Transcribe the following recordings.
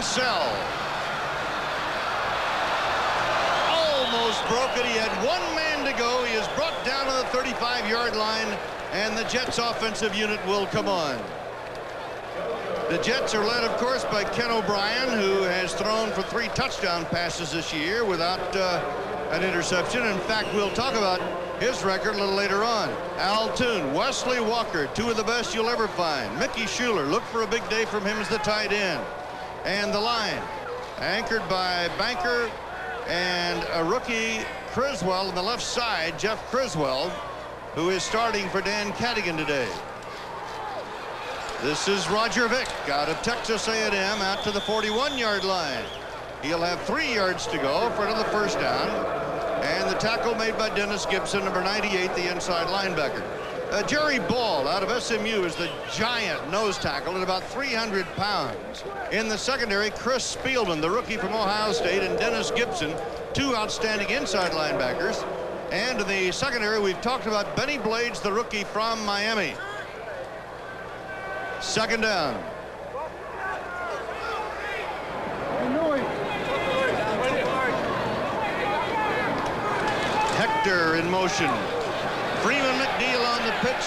Cassell. Almost broke it. He had one man to go. He is brought down to the 35-yard line, and the Jets offensive unit will come on. The Jets are led, of course, by Ken O'Brien, who has thrown for 3 touchdown passes this year without an interception. In fact, we'll talk about his record a little later on. Al Toon, Wesley Walker, 2 of the best you'll ever find. Mickey Schuler, look for a big day from him as the tight end. And the line, anchored by Banker and a rookie, Criswell, on the left side, Jeff Criswell, who is starting for Dan Cadigan today. This is Roger Vick out of Texas A&M out to the 41-yard line. He'll have 3 yards to go for another first down. And the tackle made by Dennis Gibson, number 98, the inside linebacker. Jerry Ball out of SMU is the giant nose tackle at about 300 pounds. In the secondary, Chris Spielman, the rookie from Ohio State, and Dennis Gibson, 2 outstanding inside linebackers. And in the secondary, we've talked about Benny Blades, the rookie from Miami. Second down. Hector in motion. Freeman McNeil on the pitch.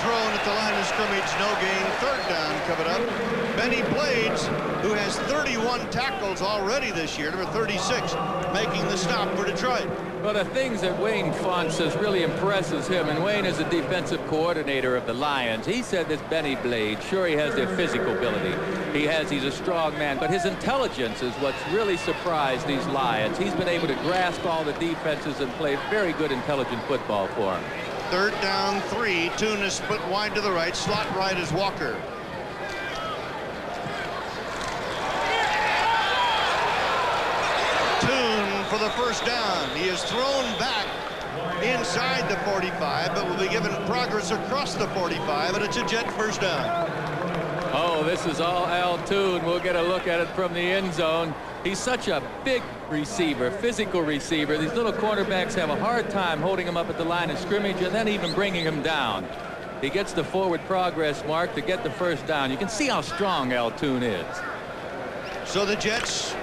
Thrown at the line of scrimmage. No gain. Third down coming up. Benny Blades, who has 31 tackles already this year, number 36, making the stop for Detroit. Well, the things that Wayne Font says really impresses him, and Wayne is the defensive coordinator of the Lions. He said this Benny Blades, sure, he has the physical ability. He's a strong man, but his intelligence is what's really surprised these Lions. He's been able to grasp all the defenses and play very good, intelligent football for him. Third down, 3. Toon is split wide to the right. Slot right is Walker. Toon for the first down. He is thrown back inside the 45, but will be given progress across the 45, and it's a Jet first down. Oh, this is all Al Toon. We'll get a look at it from the end zone. He's such a big receiver, physical receiver. These little cornerbacks have a hard time holding him up at the line of scrimmage and then even bringing him down. He gets the forward progress mark to get the first down. You can see how strong Al Toon is. So the Jets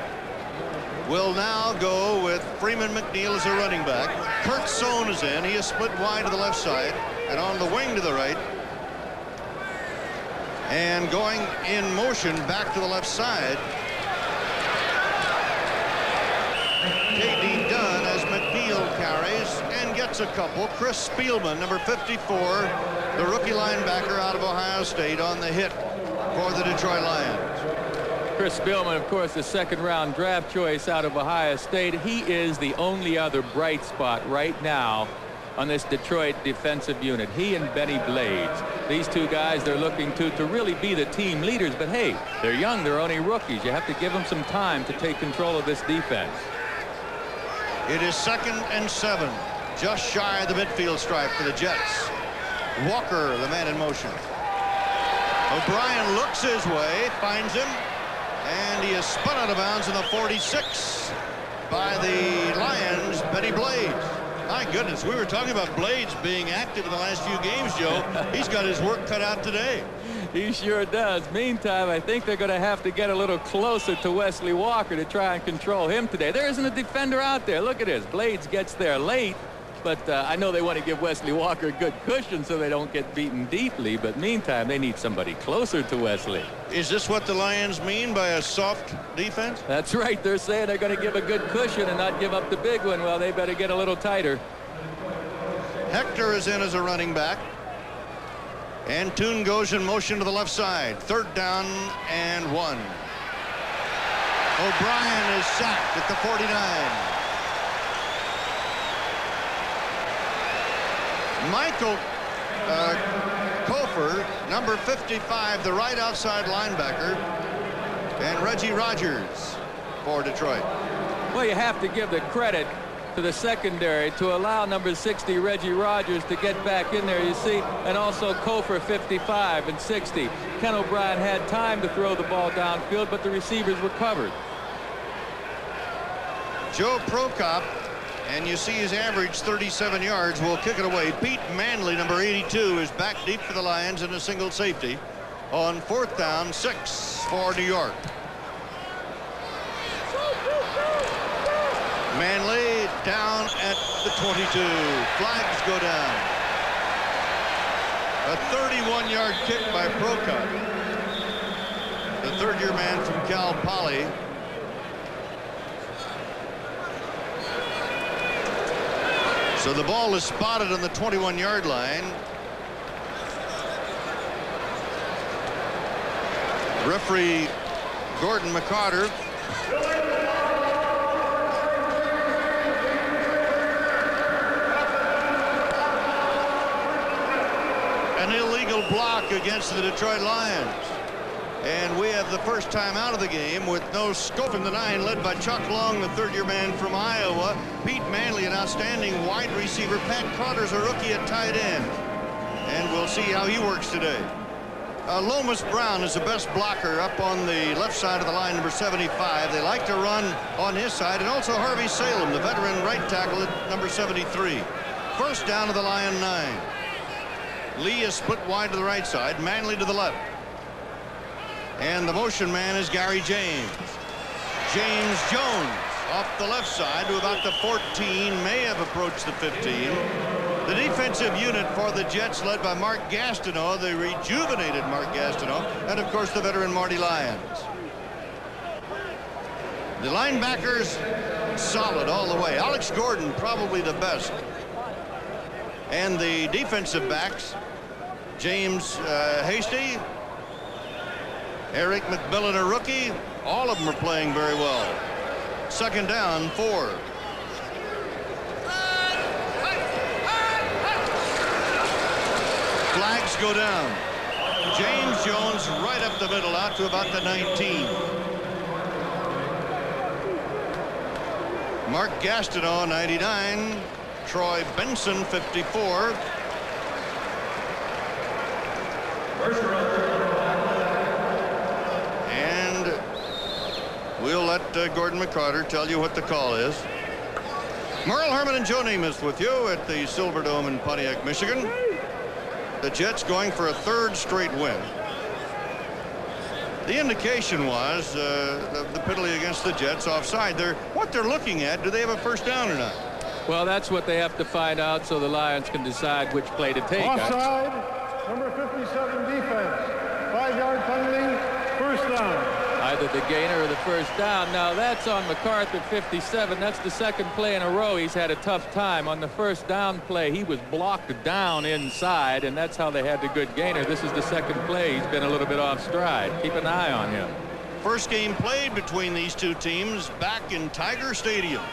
will now go with Freeman McNeil as a running back. Kurt Sohn is in. He is split wide to the left side and on the wing to the right. And going in motion back to the left side, K.D. Dunn as McNeil carries and gets a couple. Chris Spielman, number 54, the rookie linebacker out of Ohio State, on the hit for the Detroit Lions. Chris Spielman, of course, the second-round draft choice out of Ohio State. He is the only other bright spot right now on this Detroit defensive unit. He and Benny Blades. These 2 guys, they're looking to really be the team leaders. But, hey, they're young. They're only rookies. You have to give them some time to take control of this defense. It is 2nd and 7. Just shy of the midfield stripe for the Jets. Walker, the man in motion. O'Brien looks his way, finds him, and he is spun out of bounds in the 46 by the Lions, Benny Blades. My goodness, we were talking about Blades being active in the last few games, Joe. He's got his work cut out today. He sure does. Meantime, I think they're going to have to get a little closer to Wesley Walker to try and control him today. There isn't a defender out there. Look at this. Blades gets there late, but I know they want to give Wesley Walker a good cushion so they don't get beaten deeply. But meantime, they need somebody closer to Wesley. Is this what the Lions mean by a soft defense? That's right. They're saying they're going to give a good cushion and not give up the big one. Well, they better get a little tighter. Hector is in as a running back. And Toon goes in motion to the left side. Third down and 1. O'Brien is sacked at the 49. Michael Kofor, number 55, the right outside linebacker, and Reggie Rogers for Detroit. Well, you have to give the credit to the secondary to allow number 60 Reggie Rogers to get back in there, you see, and also Kofor 55 and 60. Ken O'Brien had time to throw the ball downfield, but the receivers were covered. Joe Prokop, and you see his average 37 yards, will kick it away. Pete Manley, number 82, is back deep for the Lions in a single safety on 4th down, 6 for New York. Manley down at the 22. Flags go down. A 31-yard kick by Prokop, the third-year man from Cal Poly. So the ball is spotted on the 21-yard line. Referee Gordon McCarter an illegal block against the Detroit Lions. And we have the first time out of the game with no scope in the 9, led by Chuck Long, the third-year man from Iowa. Pete Manley, an outstanding wide receiver. Pat Carter's a rookie at tight end. And we'll see how he works today. Lomas Brown is the best blocker up on the left side of the line, number 75. They like to run on his side. And also Harvey Salem, the veteran right tackle at number 73. First down to the Lion 9. Lee is split wide to the right side, Manley to the left. And the motion man is Gary James. James Jones off the left side to about the 14, may have approached the 15. The defensive unit for the Jets, led by Mark Gastineau, the rejuvenated Mark Gastineau, and of course the veteran Marty Lyons. The linebackers solid all the way. Alex Gordon probably the best. And the defensive backs, James Hasty, Eric McMillan, a rookie, all of them are playing very well. Second down, 4. Flags go down. James Jones right up the middle, out to about the 19. Mark Gastineau, 99. Troy Benson, 54. And we'll let Gordon McCarter tell you what the call is. Merle Herman and Joe Namath with you at the Silverdome in Pontiac, Michigan. The Jets going for a third straight win. The indication was the penalty against the Jets offside. What they're looking at, do they have a first down or not? Well, that's what they have to find out so the Lions can decide which play to take. Offside, number 57 defense. 5-yard penalty, first down. Either the gainer or the first down. Now that's on MacArthur, 57. That's the second play in a row he's had a tough time. On the first down play, he was blocked down inside, and that's how they had the good gainer. This is the second play. He's been a little bit off stride. Keep an eye on him. First game played between these two teams back in Tiger Stadium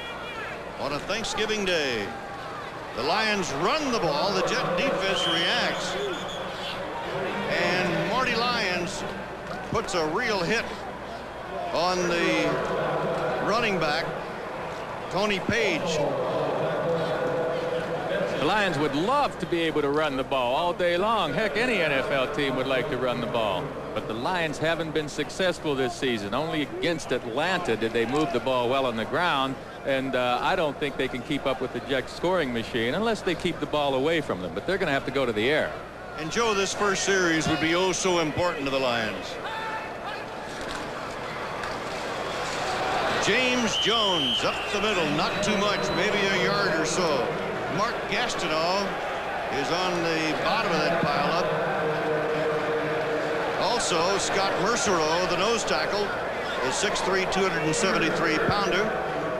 on a Thanksgiving Day. The Lions run the ball. The Jet defense reacts. And Marty Lyons puts a real hit on the running back, Tony Page. The Lions would love to be able to run the ball all day long. Heck, any NFL team would like to run the ball. But the Lions haven't been successful this season. Only against Atlanta did they move the ball well on the ground. And I don't think they can keep up with the Jets scoring machine unless they keep the ball away from them. But they're going to have to go to the air. And Joe, this first series would be oh so important to the Lions. James Jones up the middle, not too much, maybe a yard or so. Mark Gastineau is on the bottom of that pileup. Also, Scott Mercereau, the nose tackle, is 6'3", 273-pounder.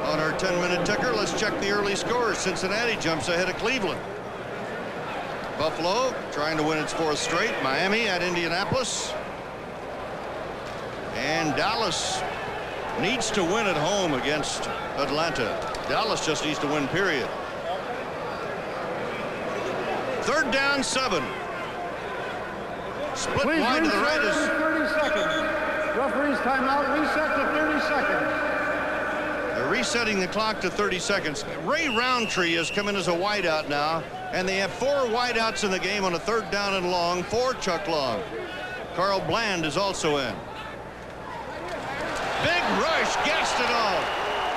On our 10-minute ticker, let's check the early scores. Cincinnati jumps ahead of Cleveland. Buffalo trying to win its 4th straight. Miami at Indianapolis. And Dallas needs to win at home against Atlanta. Dallas just needs to win, period. Third down, 7. Split Please wide to the right is 30 seconds. Referee's timeout, reset to 30 seconds. They're resetting the clock to 30 seconds. Ray Roundtree has come in as a wideout now, and they have 4 wideouts in the game on a third down and long for Chuck Long. Carl Bland is also in. Big rush, Gastineau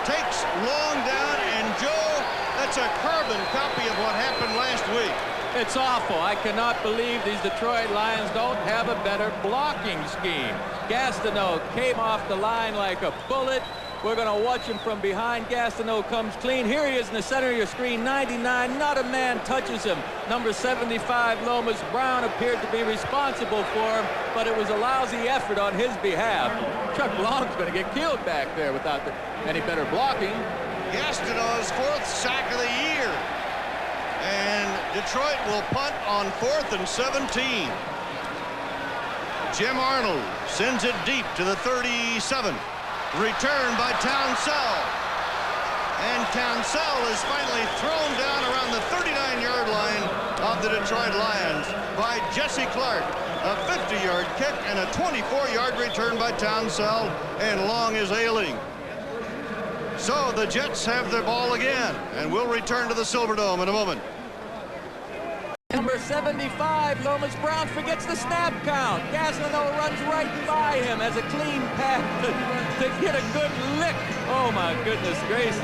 takes Long down, and Joe, that's a carbon copy of what happened last week. It's awful. I cannot believe these Detroit Lions don't have a better blocking scheme. Gastineau came off the line like a bullet. We're going to watch him from behind. Gastineau comes clean. Here he is in the center of your screen. 99. Not a man touches him. Number 75, Lomas Brown, appeared to be responsible for him, but it was a lousy effort on his behalf. Chuck Long's going to get killed back there without any better blocking. Gastineau's 4th sack of the year. And Detroit will punt on 4th and 17. Jim Arnold sends it deep to the 37. Return by Townsell. And Townsell is finally thrown down around the 39-yard line of the Detroit Lions by Jesse Clark. A 50-yard kick and a 24-yard return by Townsell, and Long is ailing. So the Jets have their ball again, and we'll return to the Silverdome in a moment. Number 75, Lomas Brown forgets the snap count. Gastineau runs right by him as a clean pass to get a good lick. Oh, my goodness gracious.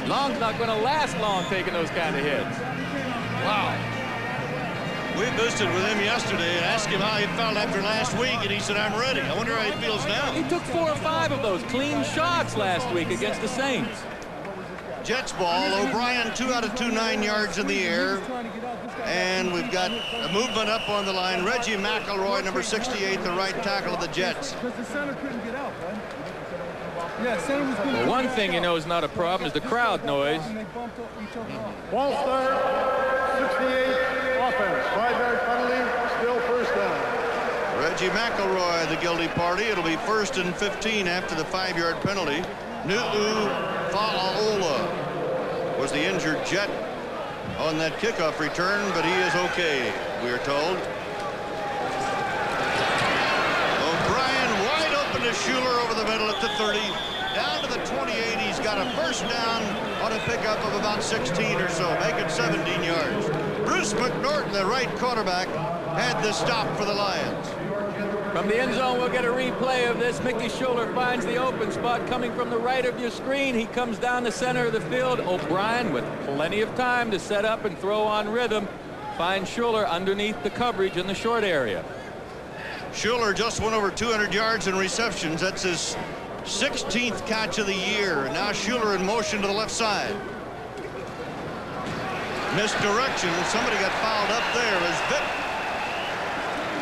Long's not going to last long taking those kind of hits. Wow. We visited with him yesterday and asked him how he felt after last week, and he said, I'm ready. I wonder how he feels now. He took 4 or 5 of those clean shots last week against the Saints. Jets ball. O'Brien 2 out of 2, 9 yards in the air. And we've got a movement up on the line. Reggie McElroy, number 68, the right tackle of the Jets. Because the center couldn't get out, right? Yeah, center was good. Well, one thing you know is not a problem is the crowd noise. Ball start, 68 offense. 5-yard penalty, still first down. Reggie McElroy, the guilty party. It'll be 1st and 15 after the 5-yard penalty. Nu'u Fa'aola was the injured Jet on that kickoff return, but he is okay, we are told. O'Brien wide open to Schuler over the middle at the 30. Down to the 28. He's got a first down on a pickup of about 16 or so, making 17 yards. Bruce McNorton, the right quarterback, had the stop for the Lions. From the end zone, we'll get a replay of this. Mickey Schuler finds the open spot coming from the right of your screen. He comes down the center of the field. O'Brien, with plenty of time to set up and throw on rhythm, finds Schuler underneath the coverage in the short area. Schuler just went over 200 yards in receptions. That's his 16th catch of the year. Now Schuler in motion to the left side. Misdirection. Somebody got fouled up there as Vick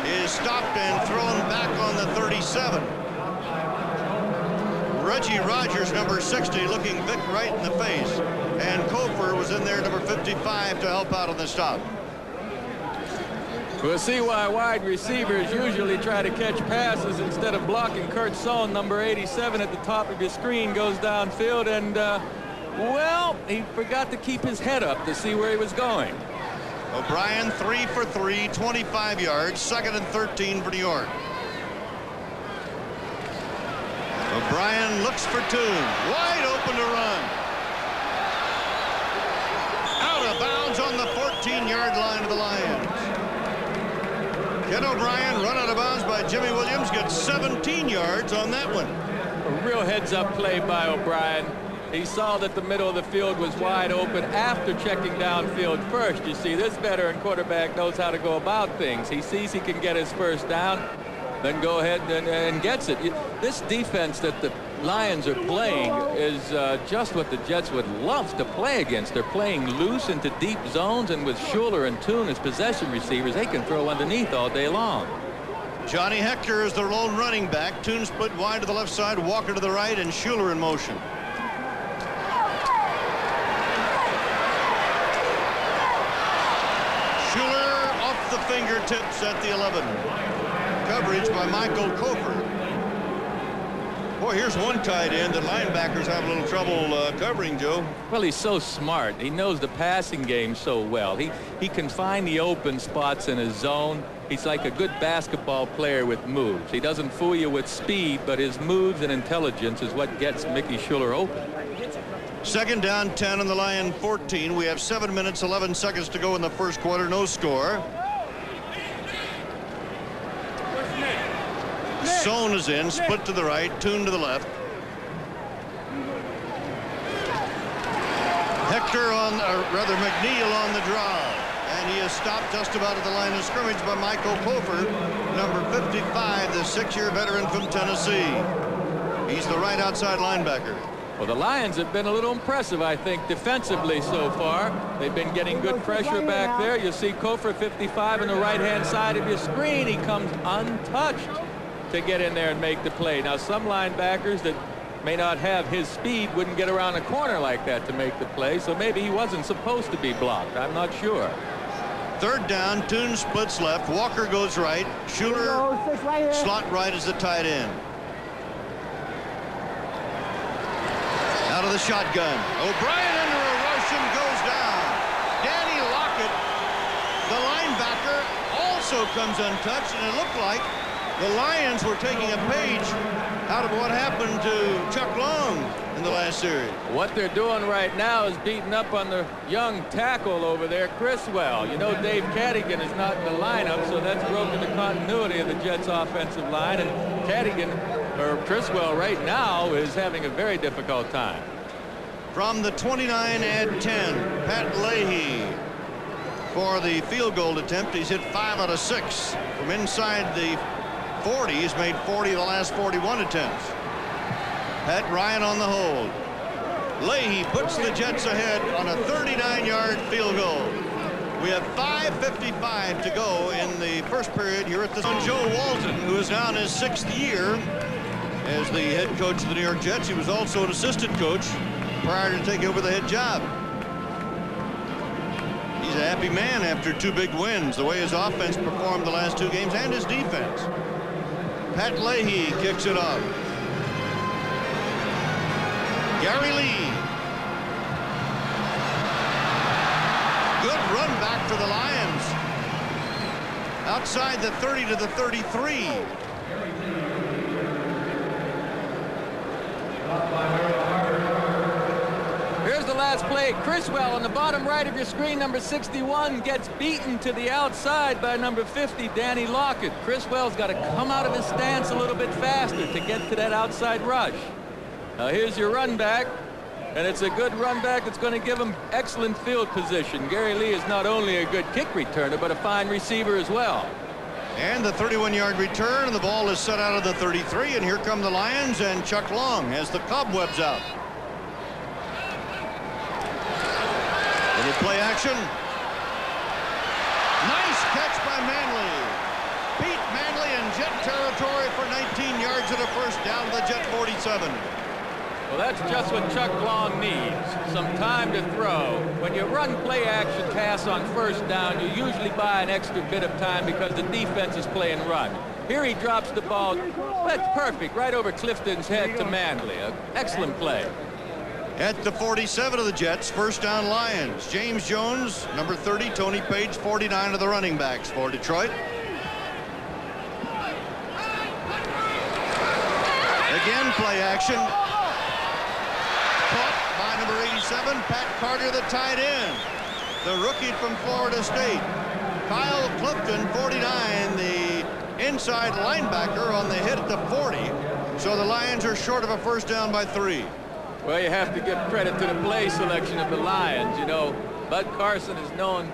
is stopped and thrown back on the 37. Reggie Rogers, number 60, looking Vick right in the face. And Kofor was in there, number 55, to help out on the stop. We'll see why wide receivers usually try to catch passes instead of blocking. Kurt Sohn, number 87, at the top of your screen, goes downfield, and, well, he forgot to keep his head up to see where he was going. O'Brien 3 for 3, 25 yards, 2nd and 13 for New York. O'Brien looks for Toon, wide open to run. Out of bounds on the 14-yard line of the Lions. Ken O'Brien, run out of bounds by Jimmy Williams, gets 17 yards on that one. A real heads-up play by O'Brien. He saw that the middle of the field was wide open after checking downfield first. You see, this veteran quarterback knows how to go about things. He sees he can get his first down, then go ahead and gets it. This defense that the Lions are playing is just what the Jets would love to play against. They're playing loose into deep zones, and with Schuler and Toon as possession receivers, they can throw underneath all day long. Johnny Hector is the lone running back. Toon split wide to the left side, Walker to the right, and Schuler in motion. Schuler off the fingertips at the 11. Coverage by Michael Kofor. Boy, here's one tight end that linebackers have a little trouble covering, Joe. Well, he's so smart. He knows the passing game so well. He can find the open spots in his zone. He's like a good basketball player with moves. He doesn't fool you with speed, but his moves and intelligence is what gets Mickey Schuler open. 2nd down, 10 on the Lion 14. We have 7 minutes, 11 seconds to go in the first quarter. No score. Sohn is in, split to the right, Toon to the left. Hector on, or rather McNeil on the draw. And he is stopped just about at the line of scrimmage by Michael Kofor, number 55, the 6-year veteran from Tennessee. He's the right outside linebacker. Well, the Lions have been a little impressive, I think, defensively so far. They've been getting good pressure back there. You see Kofor 55 on the right-hand side of your screen. He comes untouched to get in there and make the play. Now, some linebackers that may not have his speed wouldn't get around a corner like that to make the play, so maybe he wasn't supposed to be blocked. I'm not sure. Third down, Toon splits left. Walker goes right. Schuler slot right as the tight end. Out of the shotgun. O'Brien under a rush and goes down. Danny Lockett, the linebacker, also comes untouched, and it looked like the Lions were taking a page out of what happened to Chuck Long in the last series. What they're doing right now is beating up on the young tackle over there, Criswell. You know, Dave Cadigan is not in the lineup, so that's broken the continuity of the Jets' offensive line, and Criswell right now is having a very difficult time. From the 29 and 10, Pat Leahy for the field goal attempt. He's hit 5 out of 6 from inside the 40. He's made 40 of the last 41 attempts. Pat Ryan on the hold. Leahy puts the Jets ahead on a 39-yard field goal. We have 5:55 to go in the first period here at the Joe Walton, who is now in his 6th year as the head coach of the New York Jets. He was also an assistant coach prior to taking over the head job. He's a happy man after 2 big wins, the way his offense performed the last 2 games and his defense. Pat Leahy kicks it off. Gary Lee. Good run back for the Lions. Outside the 30 to the 33. Here's the last play. Criswell on the bottom right of your screen, number 61, gets beaten to the outside by number 50, Danny Lockett. Criswell's got to come out of his stance a little bit faster to get to that outside rush. Now here's your run back, and it's a good run back that's going to give him excellent field position. Gary Lee is not only a good kick returner, but a fine receiver as well. And the 31-yard return, and the ball is set out of the 33, and here come the Lions, and Chuck Long has the cobwebs out. Little play action. Nice catch by Manley. Pete Manley in Jet territory for 19 yards and a first down to the Jet 47. Well, that's just what Chuck Long needs, some time to throw. When you run play action pass on first down, you usually buy an extra bit of time because the defense is playing run. Here he drops the ball. That's perfect, right over Clifton's head to Manley. An excellent play. At the 47 of the Jets, first down Lions. James Jones, number 30, Tony Page, 49 of the running backs for Detroit. Again, play action. Caught by number 87, Pat Carter, the tight end. The rookie from Florida State. Kyle Clifton, 49, the inside linebacker on the hit at the 40. So the Lions are short of a first down by 3. Well, you have to give credit to the play selection of the Lions. You know, Bud Carson is known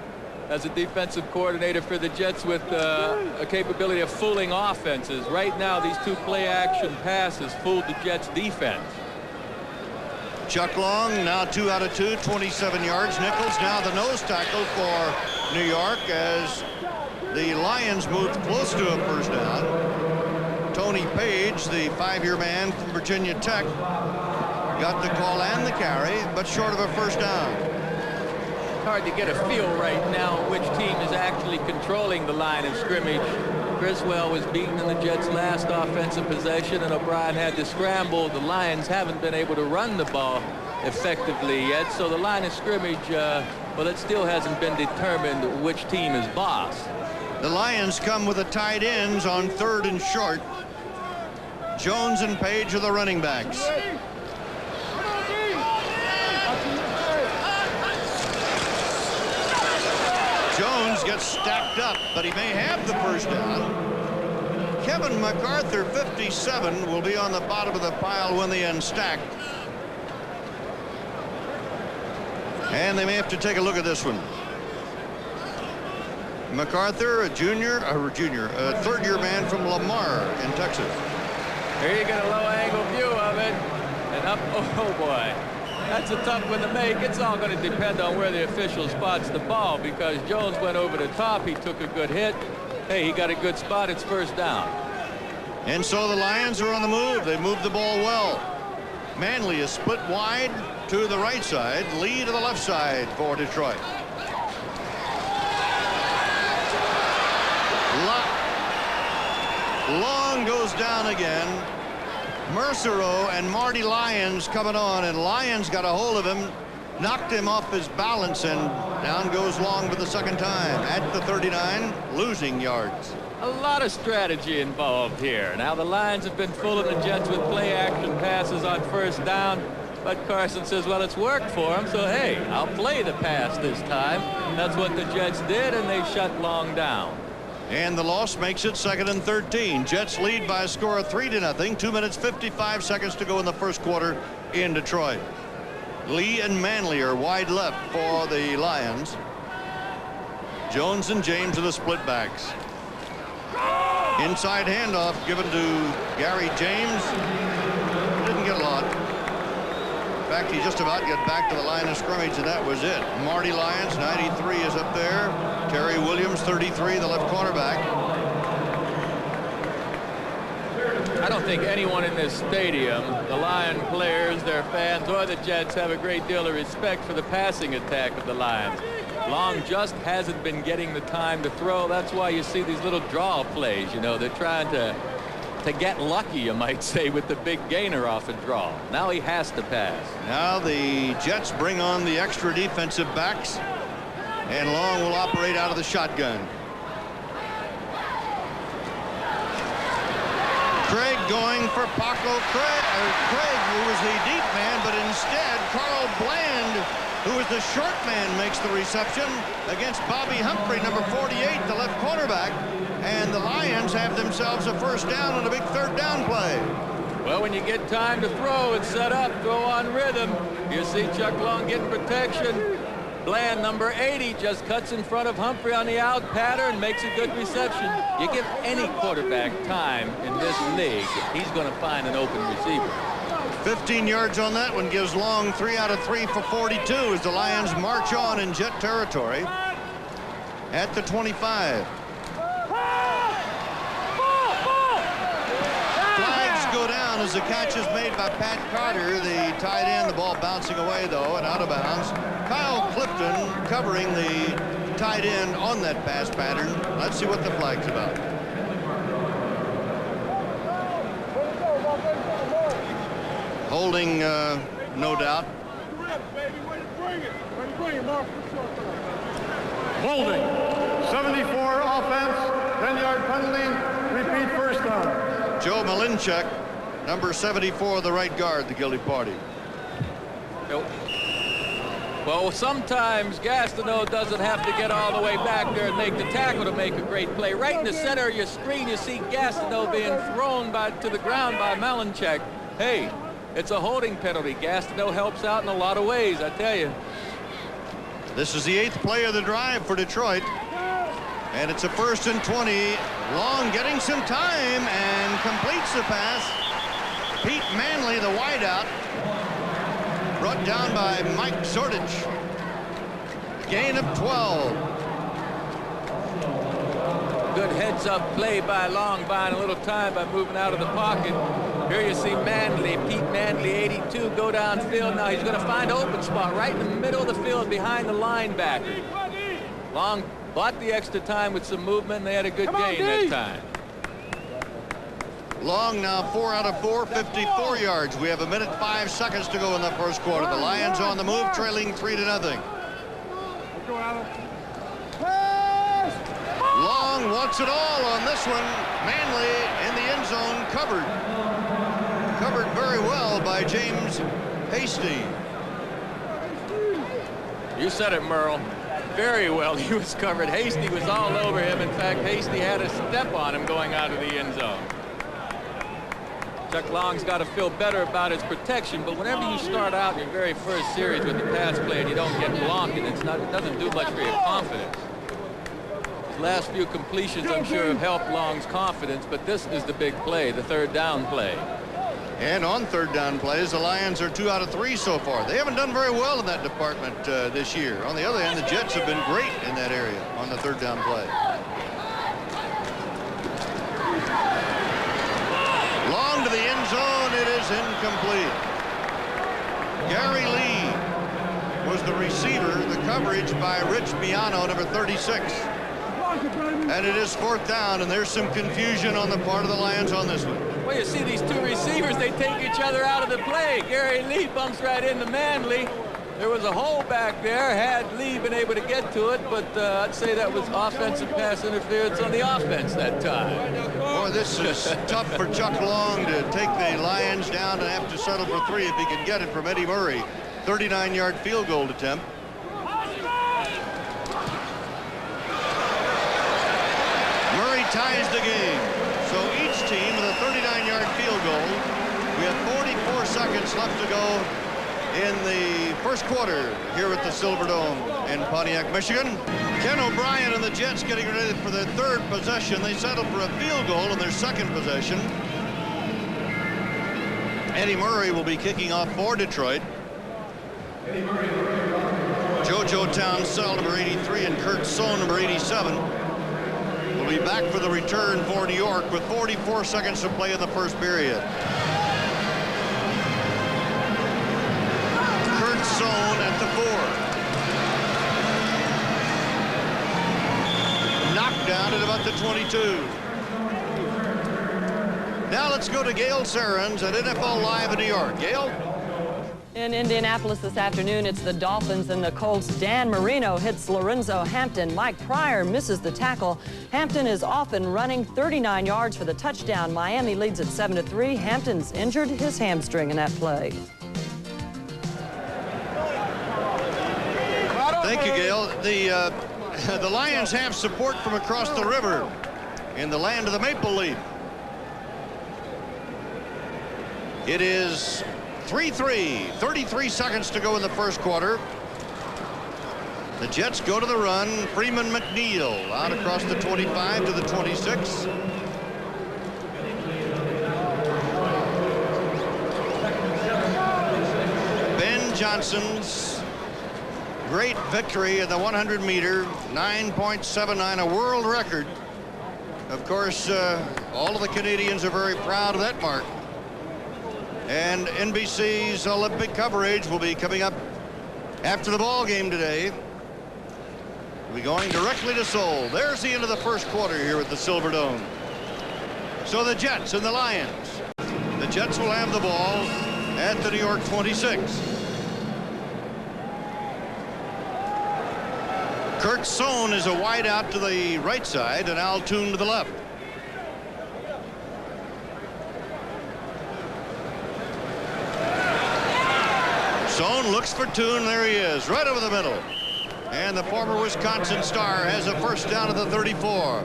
as a defensive coordinator for the Jets with a capability of fooling offenses. Right now, these 2 play-action passes fooled the Jets' defense. Chuck Long, now 2 out of 2, 27 yards. Nichols now the nose tackle for New York as the Lions moved close to a first down. Tony Page, the 5-year man from Virginia Tech, got the call and the carry, but short of a first down. It's hard to get a feel right now which team is actually controlling the line of scrimmage. Criswell was beaten in the Jets' last offensive possession, and O'Brien had to scramble. The Lions haven't been able to run the ball effectively yet, so the line of scrimmage, well, it still hasn't been determined which team is boss. The Lions come with the tight ends on 3rd and short. Jones and Page are the running backs. Jones gets stacked up, but he may have the first down. Kevin MacArthur, 57, will be on the bottom of the pile when they unstack. And they may have to take a look at this one. MacArthur, a 3rd-year man from Lamar in Texas. Here you get a low-angle view of it. And up, oh boy. That's a tough one to make. It's all going to depend on where the official spots the ball, because Jones went over the top. He took a good hit. Hey, he got a good spot. It's first down. And so the Lions are on the move. They moved the ball well. Manley is split wide to the right side. Lee to the left side for Detroit. Long goes down again. Mercereau and Marty Lyons coming on, and Lyons got a hold of him, knocked him off his balance, and down goes Long for the second time at the 39, losing yards. A lot of strategy involved here. Now the Lions have been fooling the Jets with play action passes on first down, but Carson says, well, it's worked for him, so hey, I'll play the pass this time. That's what the Jets did, and they shut Long down. And the loss makes it 2nd and 13. Jets lead by a score of 3-0. 2 minutes 55 seconds to go in the first quarter in Detroit. Lee and Manley are wide left for the Lions. Jones and James are the split backs. Inside handoff given to Gary James. Didn't get a lot. In fact, he just about got back to the line of scrimmage, and that was it. Marty Lyons, 93, is up there. Terry Williams, 33, the left cornerback. I don't think anyone in this stadium, the Lion players, their fans, or the Jets, have a great deal of respect for the passing attack of the Lions. Long just hasn't been getting the time to throw. That's why you see these little draw plays. You know, they're trying to get lucky, you might say, with the big gainer off a draw. Now he has to pass. Now the Jets bring on the extra defensive backs, and Long will operate out of the shotgun. Craig going for Paco Craig, who was the deep man, but instead Carl Bland, who is the short man, makes the reception against Bobby Humphrey, number 48, the left cornerback. And the Lions have themselves a first down and a big third down play. Well, when you get time to throw and set up, throw on rhythm, you see Chuck Long getting protection. Bland, number 80, just cuts in front of Humphrey on the out pattern, makes a good reception. You give any quarterback time in this league, he's going to find an open receiver. 15 yards on that one gives Long 3 out of 3 for 42 as the Lions march on in Jet territory at the 25. Flags go down as the catch is made by Pat Carter, the tight end. The ball bouncing away, though, and out of bounds. Kyle Clifton covering the tight end on that pass pattern. Let's see what the flag's about. Holding, no doubt. Holding. 74 offense, 10-yard penalty, repeat first down. Joe Malinchuk, number 74, the right guard, the guilty party. Well, sometimes Gastineau doesn't have to get all the way back there and make the tackle to make a great play. Right in the center of your screen, you see Gastineau being thrown to the ground by Malinchuk. Hey, it's a holding penalty. Gastineau helps out in a lot of ways, I tell you. This is the 8th play of the drive for Detroit. And it's a 1st and 20. Long getting some time and completes the pass. Pete Manley, the wideout, brought down by Mike Zordich. Gain of 12. Good heads-up play by Long, buying a little time by moving out of the pocket. Here you see Manley, Pete Manley, 82, go downfield. Now he's going to find an open spot right in the middle of the field behind the linebacker. Long bought the extra time with some movement, and they had a good gain that time. Long now 4 out of 4, 54 yards. We have 1 minute 5 seconds to go in the first quarter. The Lions on the move, trailing 3-0. Long wants it all on this one. Manley in the end zone, covered very well by James Hasty. You said it, Merle. Very well he was covered. Hasty was all over him. In fact, Hasty had a step on him going out of the end zone. Chuck Long's got to feel better about his protection, but whenever you start out in your very first series with the pass play and you don't get blocked, and it doesn't do much for your confidence. last few completions, I'm sure, have helped Long's confidence, but this is the big play, the third down play. And on third down plays, the Lions are 2 out of 3 so far. They haven't done very well in that department this year. On the other hand, the Jets have been great in that area on the third down play. Long to the end zone. It is incomplete. Gary Lee was the receiver, the coverage by Rich Miano, number 36. And it is 4th down, and there's some confusion on the part of the Lions on this one. Well, you see these two receivers, they take each other out of the play. Gary Lee bumps right into Manley. There was a hole back there. Had Lee been able to get to it, but I'd say that was offensive pass interference on the offense that time. Boy, this is tough for Chuck Long to take the Lions down and have to settle for 3 if he can get it from Eddie Murray. 39-yard field goal attempt. Murray ties the game. So each team with a 39-yard field goal. We have 44 seconds left to go in the first quarter here at the Silverdome in Pontiac, Michigan. Ken O'Brien and the Jets getting ready for their 3rd possession. They settled for a field goal in their 2nd possession. Eddie Murray will be kicking off for Detroit. JoJo Townsell, number 83, and Kurt Sohn, number 87, will be back for the return for New York with 44 seconds to play in the first period. Kurt Sohn at the 4. Knocked down at about the 22. Now let's go to Gail Sarans at NFL Live in New York. Gail? In Indianapolis this afternoon, it's the Dolphins and the Colts. Dan Marino hits Lorenzo Hampton. Mike Pryor misses the tackle. Hampton is off and running 39 yards for the touchdown. Miami leads at 7-3. Hampton's injured his hamstring in that play. Thank you, Gail. The Lions have support from across the river in the land of the maple leaf. It is 3-3, 33 seconds to go in the first quarter. The Jets go to the run. Freeman McNeil out across the 25 to the 26. Ben Johnson's great victory in the 100-meter, 9.79, a world record. Of course, all of the Canadians are very proud of that mark. And NBC's Olympic coverage will be coming up after the ball game today. We'll be going directly to Seoul. There's the end of the first quarter here at the Silverdome. So the Jets and the Lions. The Jets will have the ball at the New York 26. Kurt Sohn is a wide out to the right side, and Al Toon to the left. Sohn looks for Toon. There he is, right over the middle. And the former Wisconsin star has a first down at the 34.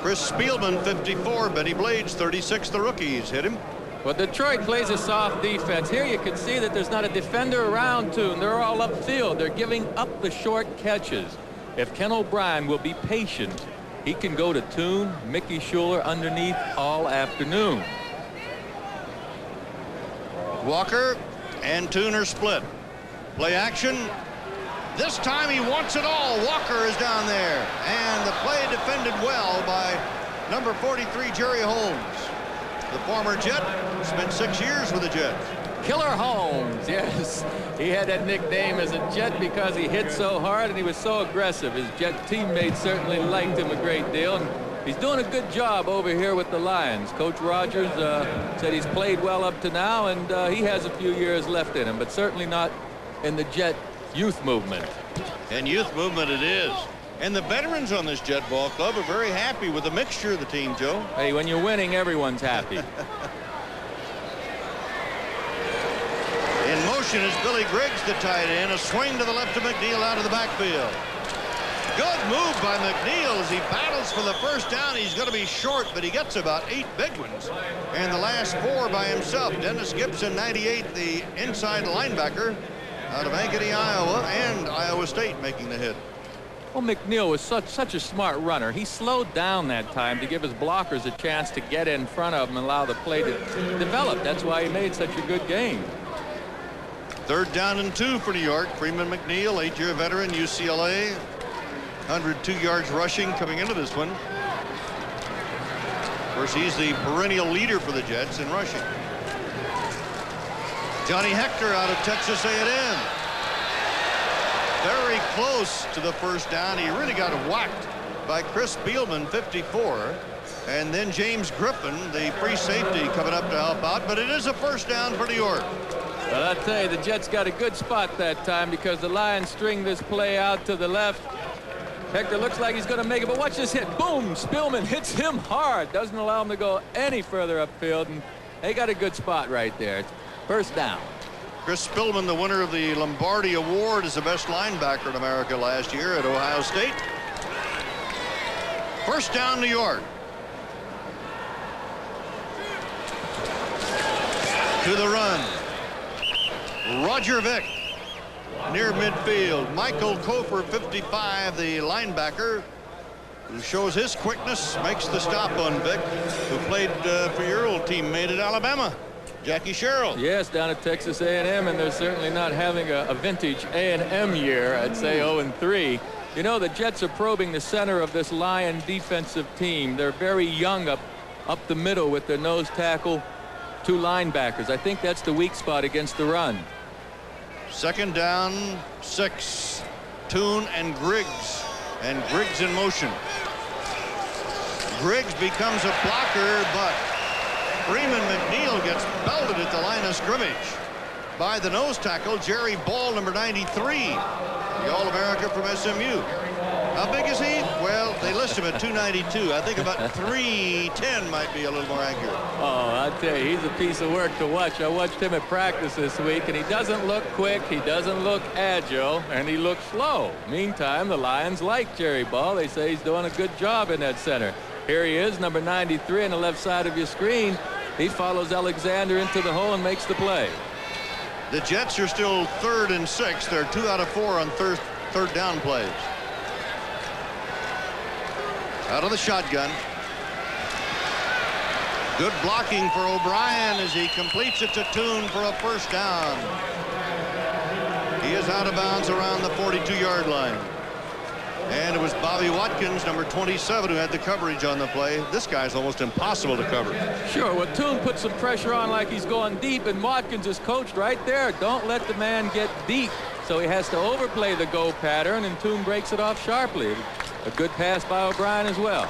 Chris Spielman, 54. Benny Blades, 36. The rookies hit him. Well, Detroit plays a soft defense. Here you can see that there's not a defender around Toon. They're all upfield. They're giving up the short catches. If Ken O'Brien will be patient, he can go to Toon, Mickey Schuller underneath all afternoon. Walker and Toon are split. Play action. This time he wants it all. Walker is down there. And the play defended well by number 43, Jerry Holmes. The former Jet, spent 6 years with the Jets. Killer Holmes, yes. He had that nickname as a Jet because he hit so hard and he was so aggressive. His Jet teammates certainly liked him a great deal. And he's doing a good job over here with the Lions. Coach Rogers said he's played well up to now, and he has a few years left in him, but certainly not in the Jet youth movement. And youth movement it is. And the veterans on this Jet ball club are very happy with the mixture of the team, Joe. Hey, when you're winning, everyone's happy. In motion is Billy Griggs, the tight end. A swing to the left of McNeil out of the backfield. Good move by McNeil as he battles for the first down. He's going to be short, but he gets about 8 big ones. And the last 4 by himself. Dennis Gibson, 98, the inside linebacker out of Ankeny, Iowa, and Iowa State making the hit. Well, McNeil was such a smart runner. He slowed down that time to give his blockers a chance to get in front of him and allow the play to develop. That's why he made such a good game. 3rd down and 2 for New York. Freeman McNeil, 8-year veteran, UCLA. 102 yards rushing coming into this one. Of course, he's the perennial leader for the Jets in rushing. Johnny Hector out of Texas A&M. Very close to the first down. He really got whacked by Chris Spielman, 54. And then James Griffin, the free safety, coming up to help out. But it is a first down for New York. Well, I'll tell you, the Jets got a good spot that time because the Lions string this play out to the left. Hector looks like he's going to make it, but watch this hit. Boom! Spielman hits him hard. Doesn't allow him to go any further upfield. And they got a good spot right there. First down. Chris Spielman, the winner of the Lombardi Award as the best linebacker in America last year at Ohio State. First down, New York. To the run. Roger Vick near midfield. Michael Kofer, 55, the linebacker, who shows his quickness, makes the stop on Vick, who played for your old teammate at Alabama, Jackie Sherrill. Yes, down at Texas A&M, and they're certainly not having a vintage A&M year. I'd say 0-3. You know, the Jets are probing the center of this Lion defensive team. They're very young up the middle with their nose tackle, 2 linebackers. I think that's the weak spot against the run. 2nd down, 6. Toon and Griggs. And Griggs in motion. Griggs becomes a blocker, but Freeman McNeil gets belted at the line of scrimmage by the nose tackle, Jerry Ball, number 93, the All-America from SMU. How big is he? Well, they list him at 292. I think about 310 might be a little more accurate. Oh, I tell you, he's a piece of work to watch. I watched him at practice this week, and he doesn't look quick, he doesn't look agile, and he looks slow. Meantime, the Lions like Jerry Ball. They say he's doing a good job in that center. Here he is, number 93 on the left side of your screen. He follows Alexander into the hole and makes the play. The Jets are still 3rd and 6. They're 2 out of 4 on third down plays. Out of the shotgun. Good blocking for O'Brien as he completes it to Toon for a first down. He is out of bounds around the 42-yard line. And it was Bobby Watkins, number 27, who had the coverage on the play. This guy's almost impossible to cover. Sure, well, Toon puts some pressure on like he's going deep, and Watkins is coached right there. Don't let the man get deep. So he has to overplay the go pattern, and Toon breaks it off sharply. A good pass by O'Brien as well.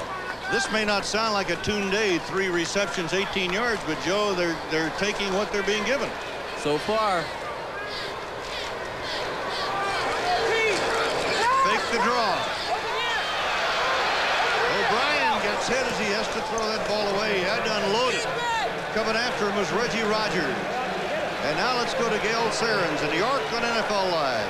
This may not sound like a Toon day, 3 receptions, 18 yards, but Joe, they're taking what they're being given. So far. Fake the draw. O'Brien gets hit as he has to throw that ball away. He had to unload it. Coming after him was Reggie Rogers. And now let's go to Gail Sarins in New York on NFL Live.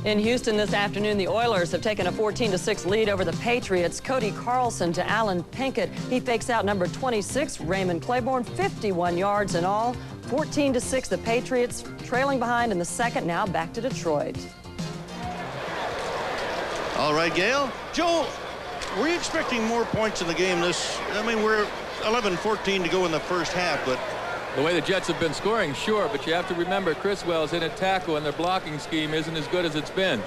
In Houston this afternoon, the Oilers have taken a 14-6 lead over the Patriots. Cody Carlson to Alan Pinkett. He fakes out number 26, Raymond Claiborne, 51 yards in all. 14-6, the Patriots trailing behind in the second. Now back to Detroit. All right, Gail. Joe, were you expecting more points in the game we're 11-14 to go in the first half, but The way the Jets have been scoring, sure, but you have to remember Criswell's in a tackle and their blocking scheme isn't as good as it's been.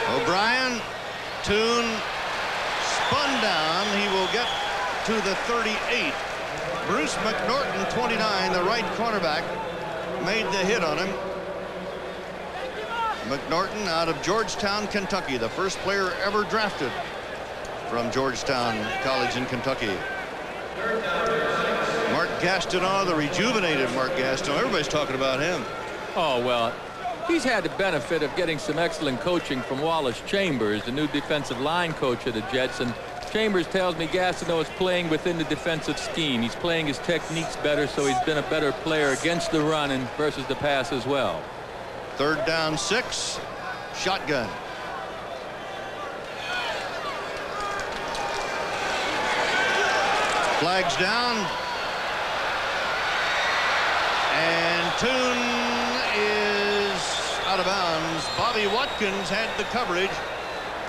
O'Brien, Toon, spun down. He will get to the 38. Bruce McNorton, 29, the right cornerback, made the hit on him. McNorton out of Georgetown, Kentucky, the first player ever drafted from Georgetown College in Kentucky. Mark Gastineau, the rejuvenated Mark Gastineau. Everybody's talking about him. Oh, well, he's had the benefit of getting some excellent coaching from Wallace Chambers, the new defensive line coach of the Jets. And Chambers tells me Gastineau is playing within the defensive scheme. He's playing his techniques better, so he's been a better player against the run and versus the pass as well. 3rd down, 6. Shotgun. Flags down. And Toon is out of bounds. Bobby Watkins had the coverage.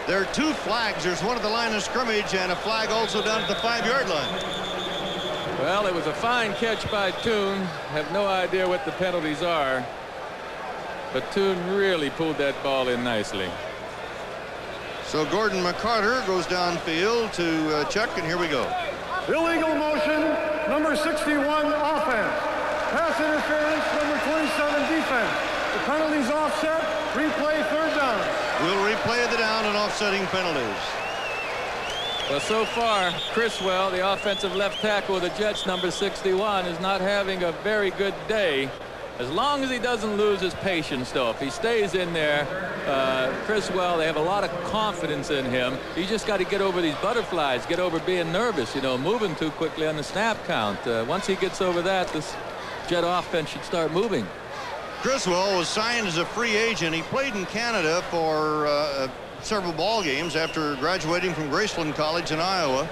There are 2 flags. There's one at the line of scrimmage and a flag also down at the 5-yard line. Well, it was a fine catch by Toon. Have no idea what the penalties are. But Toon really pulled that ball in nicely. So Gordon McCarter goes downfield to check, and here we go. Illegal motion, number 61, offense. Pass interference, number 27, defense. The penalty's offset. Replay, third down. We'll replay the down and offsetting penalties. Well, so far, Criswell, the offensive left tackle of the Jets, number 61, is not having a very good day. As long as he doesn't lose his patience, though. If he stays in there, Criswell, they have a lot of confidence in him. He's just got to get over these butterflies, get over being nervous, you know, moving too quickly on the snap count. Once he gets over that, this Jet offense should start moving. Criswell was signed as a free agent. He played in Canada for several ball games after graduating from Graceland College in Iowa,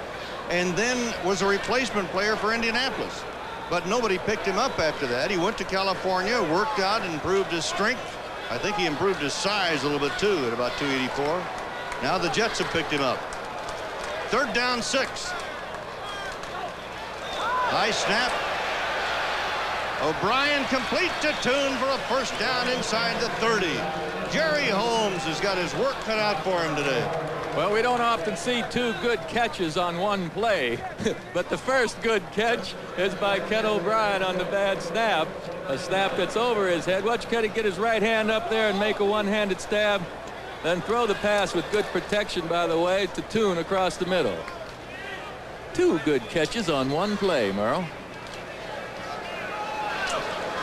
and then was a replacement player for Indianapolis. But nobody picked him up after that. He went to California, worked out, and improved his strength. I think he improved his size a little bit too at about 284. Now the Jets have picked him up. Third down, 6. High snap. O'Brien complete to Toon for a first down inside the 30. Jerry Holmes has got his work cut out for him today. Well, we don't often see 2 good catches on one play, but the first good catch is by Ken O'Brien on the bad snap. A snap that's over his head. Watch Kenny get his right hand up there and make a one-handed stab, then throw the pass with good protection, by the way, to Toon across the middle. 2 good catches on one play, Merle.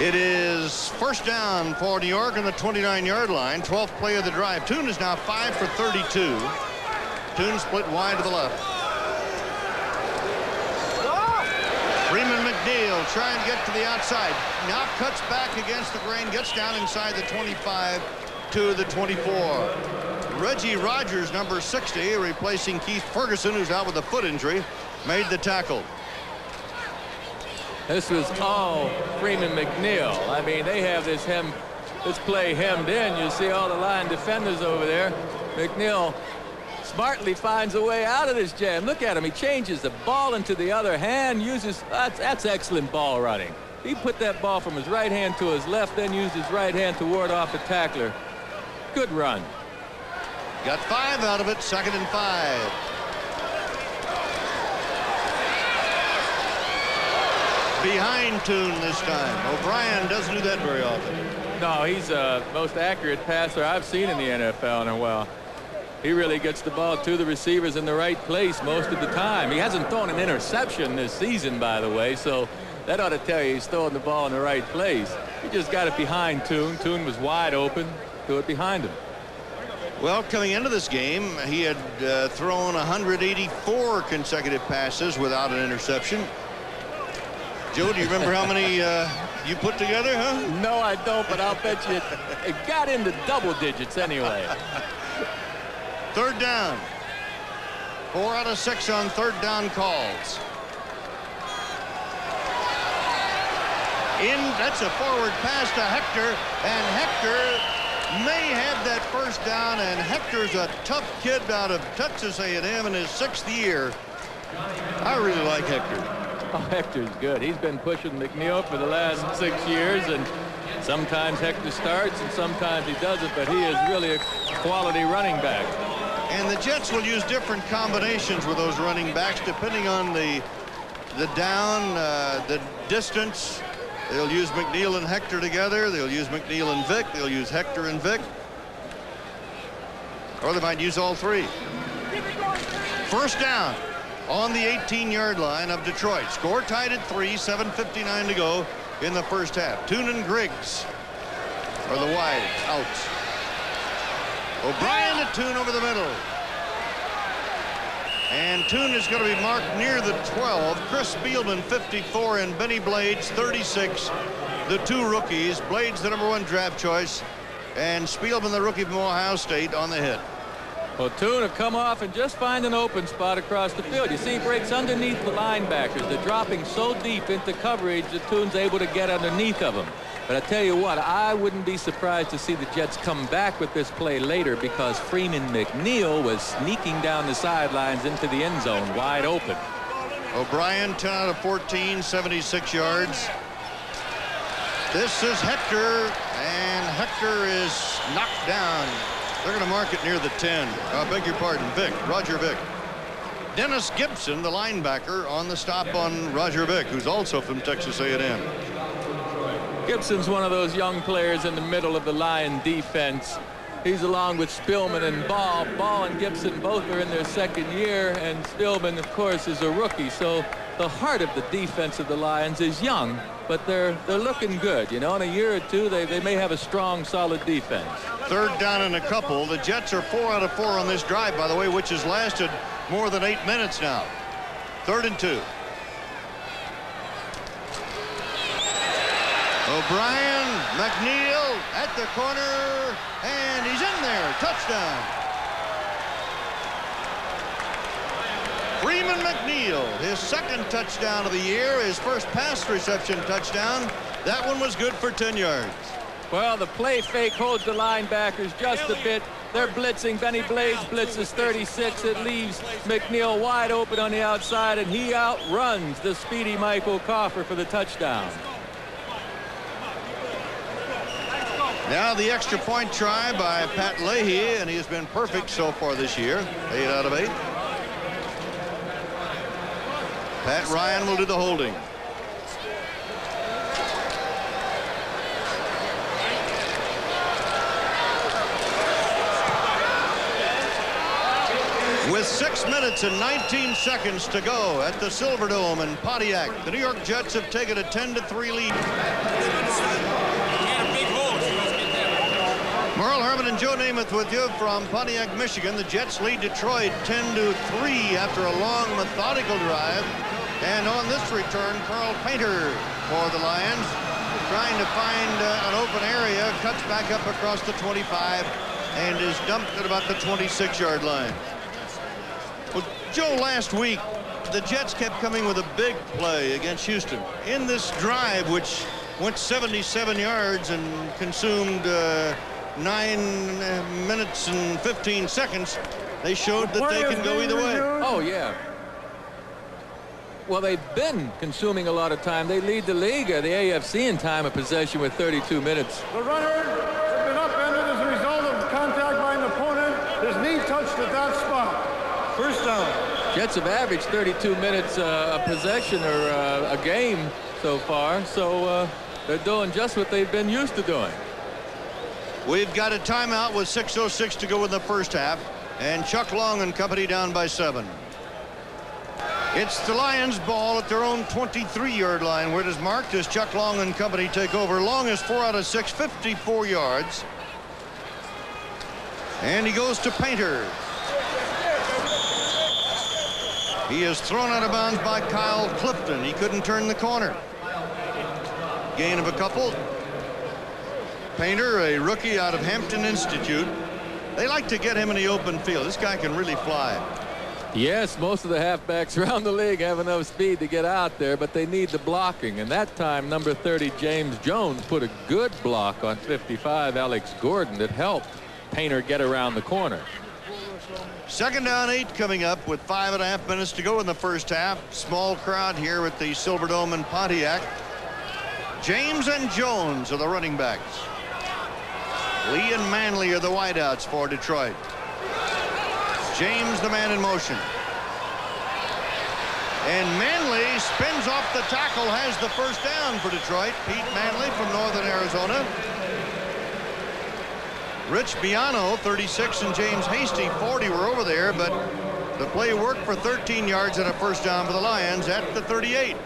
It is first down for New York on the 29-yard line. 12th play of the drive. Toon is now 5 for 32. Toon split wide to the left. Freeman McNeil trying to get to the outside. Now cuts back against the grain. Gets down inside the 25 to the 24. Reggie Rogers, number 60, replacing Keith Ferguson, who's out with a foot injury, made the tackle. This was all Freeman McNeil. I mean, they have this play hemmed in. You see all the line defenders over there. McNeil smartly finds a way out of this jam. Look at him. He changes the ball into the other hand. That's excellent ball running. He put that ball from his right hand to his left, then used his right hand to ward off the tackler. Good run. Got 5 out of it. 2nd and 5. Behind Toon this time. O'Brien doesn't do that very often. No, he's the most accurate passer I've seen in the NFL in a while. He really gets the ball to the receivers in the right place most of the time. He hasn't thrown an interception this season, by the way, so that ought to tell you he's throwing the ball in the right place. He just got it behind Toon. Toon was wide open. Threw it behind him. Well, coming into this game, he had thrown 184 consecutive passes without an interception. Joe, do you remember how many you put together, huh? No, I don't, but I'll bet you it got into double digits anyway. Third down. 4 out of 6 on third down calls. That's a forward pass to Hector, and Hector may have that first down, and Hector's a tough kid out of Texas A&M in his 6th year. I really like Hector. Oh, Hector's good. He's been pushing McNeil for the last 6 years, and sometimes Hector starts and sometimes he doesn't, but he is really a quality running back. And the Jets will use different combinations with those running backs depending on the down, the distance. They'll use McNeil and Hector together. They'll use McNeil and Vic. They'll use Hector and Vic. Or they might use all 3. First down on the 18-yard line of Detroit. Score tied at 3, 7:59 to go in the first half. Toon and Griggs are the wide outs. O'Brien to Toon over the middle. And Toon is going to be marked near the 12. Chris Spielman, 54, and Benny Blades, 36. The 2 rookies. Blades, the #1 draft choice, and Spielman, the rookie from Ohio State, on the hit. Well, Toon will come off and just find an open spot across the field. You see, he breaks underneath the linebackers. They're dropping so deep into coverage that Toon's able to get underneath of them. But I tell you what, I wouldn't be surprised to see the Jets come back with this play later, because Freeman McNeil was sneaking down the sidelines into the end zone wide open. O'Brien 10 out of 14, 76 yards. This is Hector, and Hector is knocked down. They're going to mark it near the 10. I beg your pardon, Vick, Roger Vick. Dennis Gibson, the linebacker, on the stop on Roger Vick, who's also from Texas A&M. Gibson's one of those young players in the middle of the Lion defense. He's along with Spillman and Ball. Ball and Gibson both are in their second year, and Spillman, of course, is a rookie. So the heart of the defense of the Lions is young, but they're looking good. You know, in a year or two, they may have a strong, solid defense. Third down and a couple. The Jets are 4 out of 4 on this drive, by the way, which has lasted more than 8 minutes now. 3rd and 2. O'Brien, McNeil at the corner, and he's in there. Touchdown. Freeman McNeil, his second touchdown of the year, his first pass reception touchdown. That one was good for 10 yards. Well, the play fake holds the linebackers just a bit. They're blitzing. Benny Blades blitzes 36. It leaves McNeil wide open on the outside, and he outruns the speedy Michael Coffer for the touchdown. Now the extra point try by Pat Leahy, and he has been perfect so far this year. 8 out of 8. Pat Ryan will do the holding. With 6 minutes and 19 seconds to go at the Silverdome in Pontiac, the New York Jets have taken a 10-3 lead. Merle Herman and Joe Namath with you from Pontiac, Michigan. The Jets lead Detroit 10-3 after a long, methodical drive. And on this return, Carl Painter for the Lions, trying to find an open area, cuts back up across the 25 and is dumped at about the 26-yard line. Well, Joe, last week, the Jets kept coming with a big play against Houston. In this drive, which went 77 yards and consumed 9 minutes and 15 seconds, they showed that they can go either way. Oh, yeah. Well, they've been consuming a lot of time. They lead the league, the AFC, in time of possession with 32 minutes. The runner has been upended as a result of contact by an opponent. His knee touched at that spot. First down. Jets have averaged 32 minutes a possession or a game so far, so they're doing just what they've been used to doing. We've got a timeout with 6:06 to go in the first half, and Chuck Long and company down by 7. It's the Lions' ball at their own 23-yard line, where it is marked as Chuck Long and company take over. Long is 4 out of 6, 54 yards. And he goes to Painter. He is thrown out of bounds by Kyle Clifton. He couldn't turn the corner. Gain of a couple. Painter, a rookie out of Hampton Institute. They like to get him in the open field. This guy can really fly. Yes, most of the halfbacks around the league have enough speed to get out there, but they need the blocking. And that time, number 30, James Jones, put a good block on 55, Alex Gordon, that helped Painter get around the corner. 2nd down 8 coming up with 5.5 minutes to go in the first half. Small crowd here at the Silverdome in Pontiac. James and Jones are the running backs. Lee and Manley are the wideouts for Detroit. James, the man in motion. And Manley spins off the tackle, has the first down for Detroit. Pete Manley from Northern Arizona. Rich Biano, 36, and James Hasty, 40, were over there, but the play worked for 13 yards and a first down for the Lions at the 38.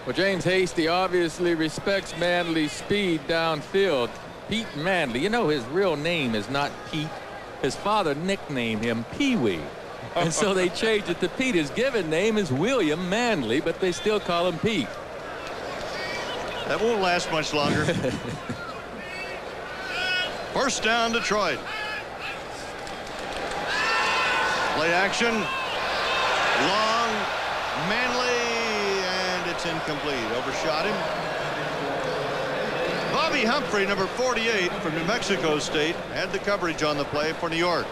Well, James Hasty obviously respects Manley's speed downfield. Pete Manley, you know his real name is not Pete. His father nicknamed him Pee-wee. And so they changed it to Pete. His given name is William Manley, but they still call him Pete. That won't last much longer. First down, Detroit. Play action. Long, Manley, and it's incomplete. Overshot him. Bobby Humphrey, number 48 from New Mexico State, had the coverage on the play for New York.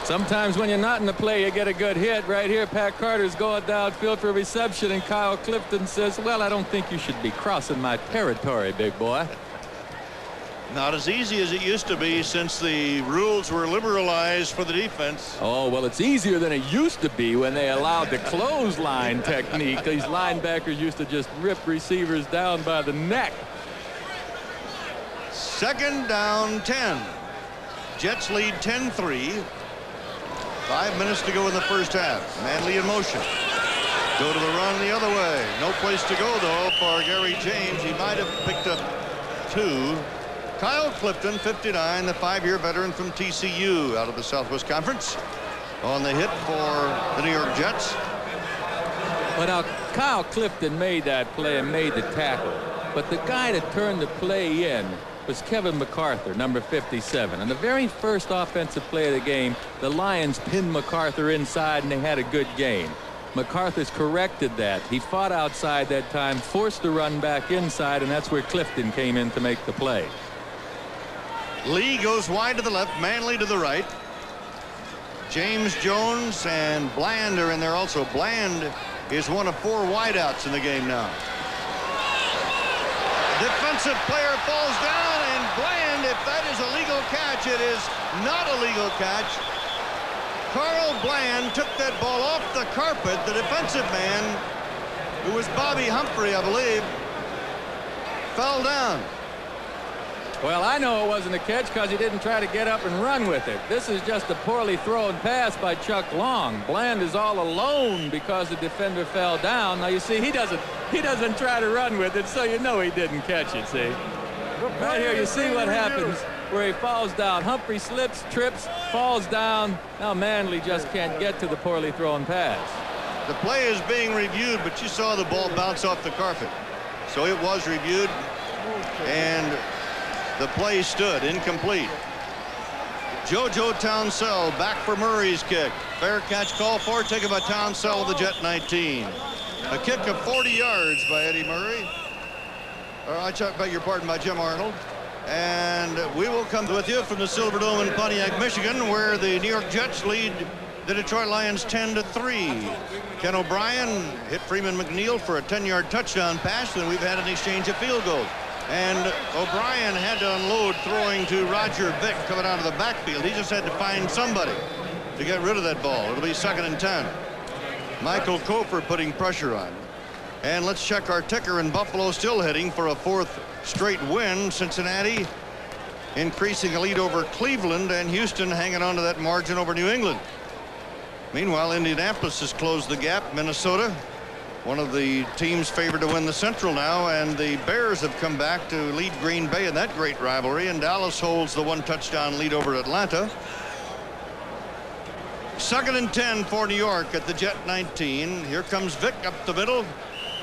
Sometimes when you're not in the play, you get a good hit. Right here, Pat Carter's going downfield for reception, and Kyle Clifton says, well, I don't think you should be crossing my territory, big boy. Not as easy as it used to be since the rules were liberalized for the defense. Oh, well, it's easier than it used to be when they allowed the clothesline technique. These linebackers used to just rip receivers down by the neck. 2nd down 10. Jets lead 10-3. 5 minutes to go in the first half. Manley in motion. Go to the run the other way. No place to go, though, for Gary James. He might have picked up 2. Kyle Clifton, 59, the 5-year veteran from TCU out of the Southwest Conference, on the hit for the New York Jets. Well, now, Kyle Clifton made that play and made the tackle. But the guy that turned the play in was Kevin MacArthur, number 57. On the very first offensive play of the game, the Lions pinned MacArthur inside, and they had a good game. MacArthur's corrected that. He fought outside that time, forced the run back inside, and that's where Clifton came in to make the play. Lee goes wide to the left, Manley to the right. James Jones and Bland are in there also. Bland is one of 4 wideouts in the game now. Defensive player falls down, and Bland, if that is a legal catch, it is not a legal catch. Carl Bland took that ball off the carpet. The defensive man, who was Bobby Humphrey, I believe, fell down. Well, I know it wasn't a catch because he didn't try to get up and run with it. This is just a poorly thrown pass by Chuck Long. Bland is all alone because the defender fell down. Now, you see, he doesn't try to run with it, so you know he didn't catch it, see? Right here, you see what happens where he falls down. Humphrey slips, trips, falls down. Now Manley just can't get to the poorly thrown pass. The play is being reviewed, but you saw the ball bounce off the carpet. So it was reviewed, and the play stood incomplete. JoJo Townsell back for Murray's kick. Fair catch call for, taken by Townsell of the Jet 19. A kick of 40 yards by Eddie Murray. I beg your pardon, by Jim Arnold. And we will come with you from the Silverdome in Pontiac, Michigan, where the New York Jets lead the Detroit Lions 10-3. Ken O'Brien hit Freeman McNeil for a 10-yard touchdown pass, and we've had an exchange of field goals. And O'Brien had to unload throwing to Roger Vick coming out of the backfield. He just had to find somebody to get rid of that ball. It'll be 2nd and 10. Michael Kofer putting pressure on. And let's check our ticker, in Buffalo still heading for a 4th straight win. Cincinnati increasing the lead over Cleveland, and Houston hanging on to that margin over New England. Meanwhile, Indianapolis has closed the gap. Minnesota, one of the teams favored to win the Central now, and the Bears have come back to lead Green Bay in that great rivalry, and Dallas holds the 1-touchdown lead over Atlanta. 2nd and 10 for New York at the Jet 19. Here comes Vick up the middle.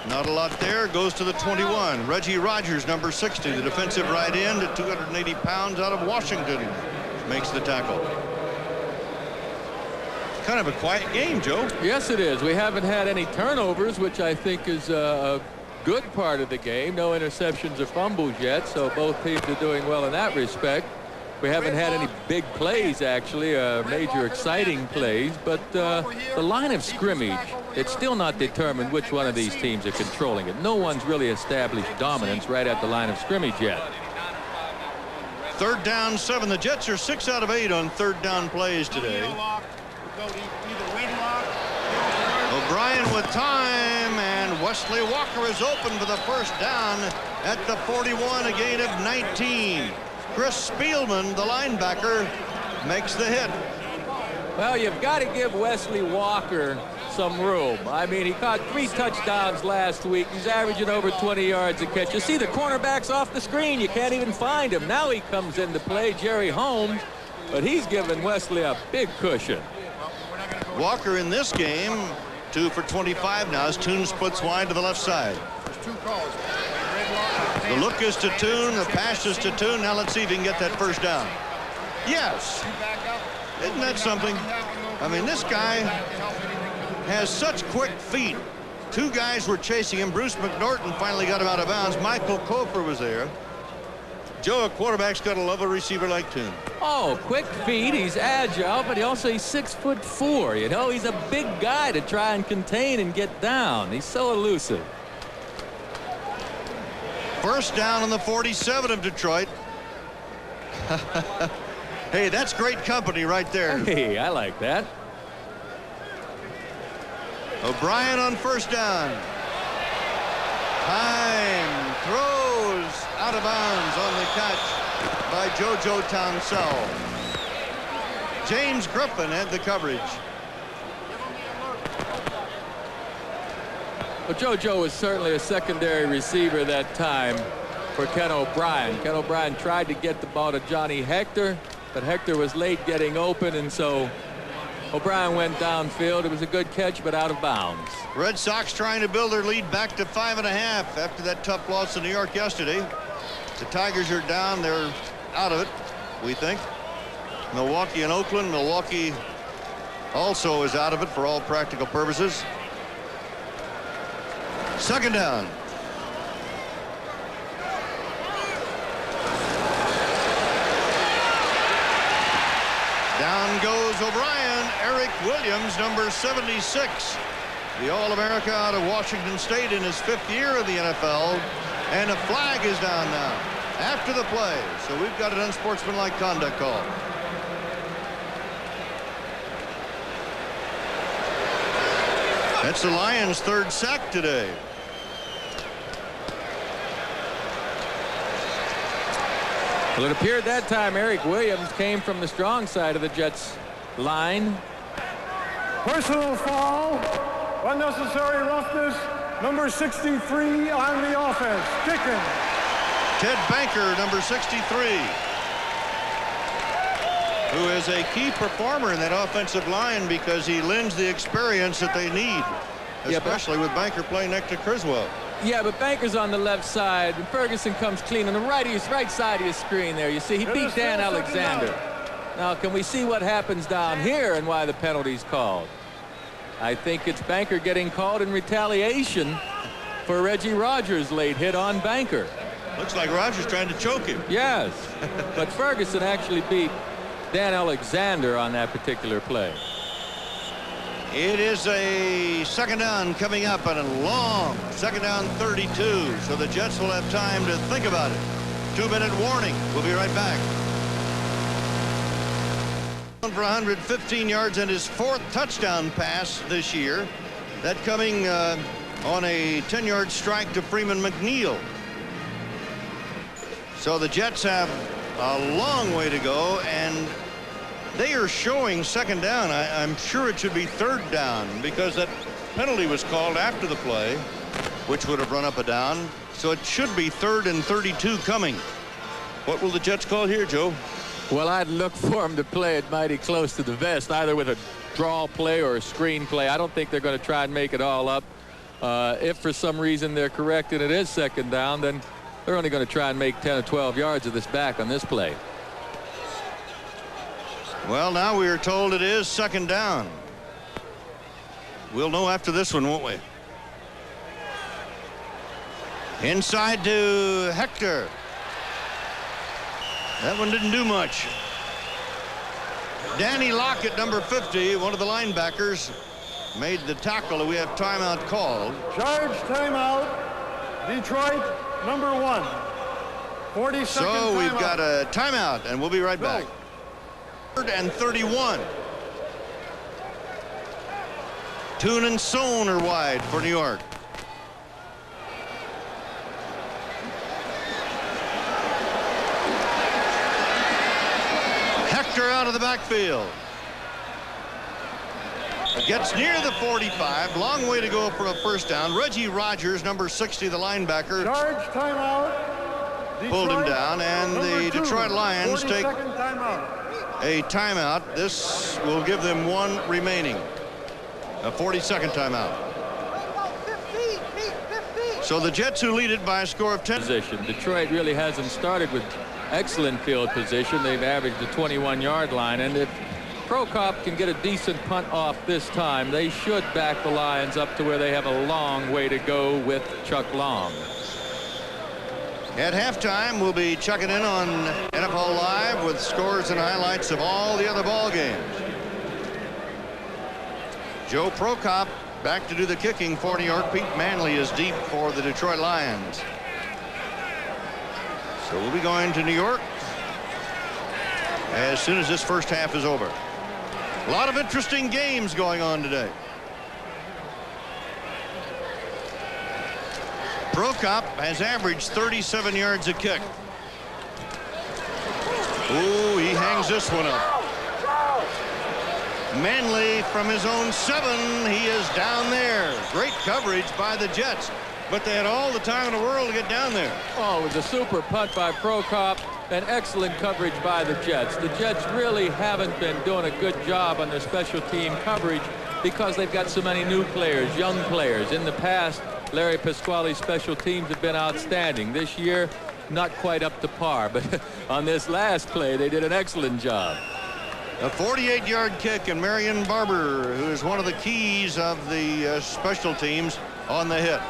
Not a lot there. Goes to the 21. Reggie Rogers, number 60, the defensive right end at 280 pounds out of Washington, makes the tackle. Kind of a quiet game, Joe. Yes, it is. We haven't had any turnovers, which I think is a good part of the game. No interceptions or fumbles yet, so both teams are doing well in that respect. We haven't had any big plays, actually, major exciting plays, but the line of scrimmage, it's still not determined which one of these teams are controlling it. No one's really established dominance right at the line of scrimmage yet. 3rd down 7. The Jets are 6 out of 8 on 3rd down plays today. O'Brien with time, and Wesley Walker is open for the 1st down at the 41, a gain of 19. Chris Spielman, the linebacker, makes the hit. Well, you've got to give Wesley Walker some room. I mean, he caught 3 touchdowns last week. He's averaging over 20 yards a catch. You see the cornerbacks off the screen. You can't even find him. Now he comes into play, Jerry Holmes, but he's given Wesley a big cushion. Walker in this game, 2 for 25 now, as Toon splits wide to the left side. The look is to Toon, the pass is to Toon. Now let's see if he can get that 1st down. Yes. Isn't that something? I mean, this guy has such quick feet. Two guys were chasing him. Bruce McNorton finally got him out of bounds. Michael Kofer was there. Joe, a quarterback's got to love a receiver like Toon. Oh, quick feet. He's agile, but he's 6'4". You know, he's a big guy to try and contain and get down. He's so elusive. First down on the 47 of Detroit. Hey, that's great company right there. Hey, I like that. O'Brien on first down. Time throws out of bounds on the catch by JoJo Townsell. James Griffin had the coverage. Well, JoJo was certainly a secondary receiver that time for Ken O'Brien. Ken O'Brien tried to get the ball to Johnny Hector, but Hector was late getting open, and so O'Brien went downfield. It was a good catch, but out of bounds. Red Sox trying to build their lead back to 5.5 after that tough loss to New York yesterday. The Tigers are down. They're out of it, we think. Milwaukee and Oakland. Milwaukee also is out of it for all practical purposes. Second down. Down goes O'Brien. Eric Williams, number 76. The All-America out of Washington State in his 5th year of the NFL. And a flag is down now after the play. So we've got an unsportsmanlike conduct call. That's the Lions' 3rd sack today. Well, it appeared that time Eric Williams came from the strong side of the Jets line. Personal foul, unnecessary roughness, number 63 on the offense, kicking. Ted Banker, number 63, who is a key performer in that offensive line because he lends the experience that they need, especially with Banker playing next to Criswell. Yeah, but Banker's on the left side, and Ferguson comes clean on the right side of your screen there. You see, he beat Dan Alexander. Now, can we see what happens down here and why the penalty's called? I think it's Banker getting called in retaliation for Reggie Rogers' late hit on Banker. Looks like Rogers trying to choke him. Yes, but Ferguson actually beat Dan Alexander on that particular play. It is a second down coming up and a long second down 32. So the Jets will have time to think about it. 2-minute warning. We'll be right back. For 115 yards and his 4th touchdown pass this year. That coming on a 10-yard strike to Freeman McNeil. So the Jets have a long way to go, and they are showing second down. I'm sure it should be 3rd down because that penalty was called after the play, which would have run up a down. So it should be 3rd and 32 coming. What will the Jets call here, Joe? Well, I'd look for him to play it mighty close to the vest, either with a draw play or a screen play. I don't think they're going to try and make it all up. If for some reason they're correct and it is second down, then they're only going to try and make 10 or 12 yards of this back on this play. Well, now we are told it is second down. We'll know after this one, won't we? Inside to Hector. That one didn't do much. Danny Lockett, number 50, one of the linebackers, made the tackle. We have timeout called. Charge timeout, Detroit, number 1. 40-second So timeout. we've got a timeout, and we'll be right back. 3rd and 31. Toon and Sohn are wide for New York. Hector out of the backfield. Gets near the 45. Long way to go for a first down. Reggie Rogers, number 60, the linebacker, Charge timeout. Detroit, pulled him down, and the 2, Detroit Lions take 40-second timeout. a timeout. This will give them one remaining. A 40-second timeout. So the Jets, who lead it by a score of 10. Position. Detroit really hasn't started with excellent field position. They've averaged the 21-yard line, and if Prokop can get a decent punt off this time, they should back the Lions up to where they have a long way to go with Chuck Long. At halftime, we'll be checking in on NFL Live with scores and highlights of all the other ball games. Joe Prokop back to do the kicking for New York. Pete Manley is deep for the Detroit Lions. So we'll be going to New York as soon as this first half is over. A lot of interesting games going on today. Prokop has averaged 37 yards a kick. Ooh, he hangs this one up. Manley from his own 7. He is down there. Great coverage by the Jets, but they had all the time in the world to get down there. Oh, it was a super punt by Prokop and excellent coverage by the Jets. The Jets really haven't been doing a good job on their special team coverage because they've got so many new players, young players. In the past, Larry Pasquale's special teams have been outstanding. This year, not quite up to par, but on this last play, they did an excellent job. A 48-yard kick, and Marion Barber, who is one of the keys of the special teams, on the hit.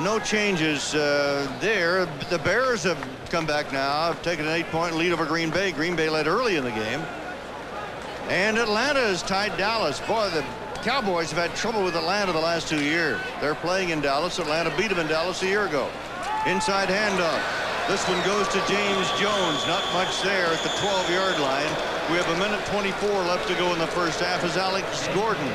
No changes there. The Bears have come back now, have taken an 8-point lead over Green Bay. Green Bay led early in the game. And Atlanta has tied Dallas. Boy, the Cowboys have had trouble with Atlanta the last 2 years. They're playing in Dallas. Atlanta beat them in Dallas a year ago. Inside handoff. This one goes to James Jones. Not much there at the 12-yard line. We have a minute 24 left to go in the first half as Alex Gordon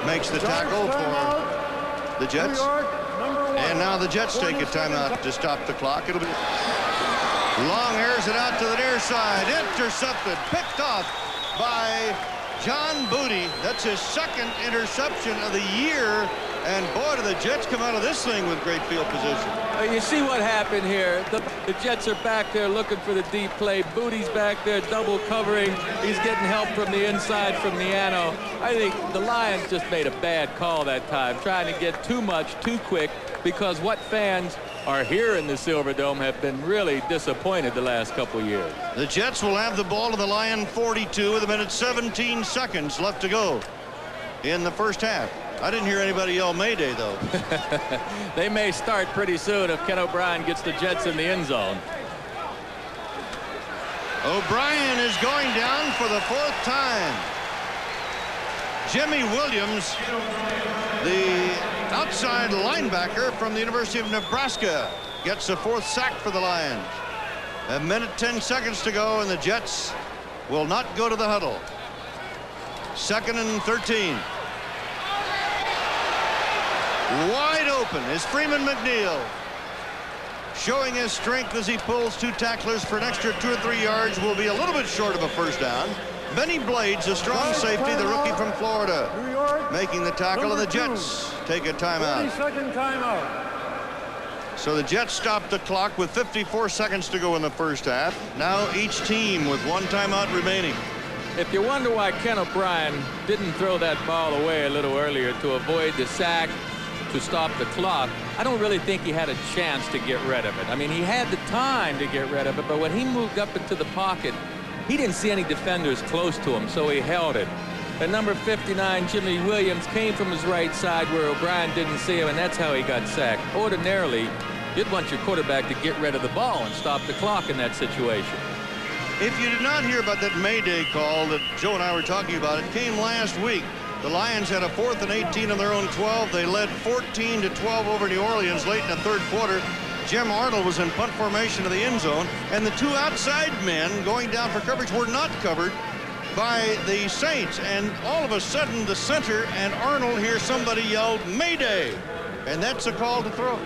makes the tackle for the Jets. And now the Jets take a timeout to stop the clock. It'll be Long airs it out to the near side. Intercepted. Picked off by John Booty. That's his second interception of the year. And boy, do the Jets come out of this thing with great field position. You see what happened here. The Jets are back there looking for the deep play. Booty's back there double covering. He's getting help from the inside from Niano. I think the Lions just made a bad call that time, trying to get too much too quick, because what fans are here in the Silverdome have been really disappointed the last couple years. The Jets will have the ball to the Lion 42 with a minute 17 seconds left to go in the first half. I didn't hear anybody yell Mayday, though. They may start pretty soon if Ken O'Brien gets the Jets in the end zone. O'Brien is going down for the 4th time. Jimmy Williams, the outside linebacker from the University of Nebraska, gets the 4th sack for the Lions. A minute 10 seconds to go, and the Jets will not go to the huddle. 2nd and 13. Wide open is Freeman McNeil, showing his strength as he pulls 2 tacklers for an extra 2 or 3 yards. Will be a little bit short of a first down. Benny Blades, a strong safety, the rookie from Florida, making the tackle, and the Jets take a timeout. 30-second timeout. So the Jets stop the clock with 54 seconds to go in the first half. Now each team with 1 timeout remaining. If you wonder why Ken O'Brien didn't throw that ball away a little earlier to avoid the sack, to stop the clock, I don't really think he had a chance to get rid of it. I mean, he had the time to get rid of it, but when he moved up into the pocket, he didn't see any defenders close to him, so he held it. And number 59, Jimmy Williams, came from his right side where O'Brien didn't see him, and that's how he got sacked. Ordinarily, you'd want your quarterback to get rid of the ball and stop the clock in that situation. If you did not hear about that Mayday call that Joe and I were talking about, it came last week. The Lions had a 4th and 18 on their own 12. They led 14-12 over New Orleans late in the 3rd quarter. Jim Arnold was in punt formation to the end zone, and the 2 outside men going down for coverage were not covered by the Saints. And all of a sudden, the center and Arnold hear somebody yell, Mayday! And that's a call to throw.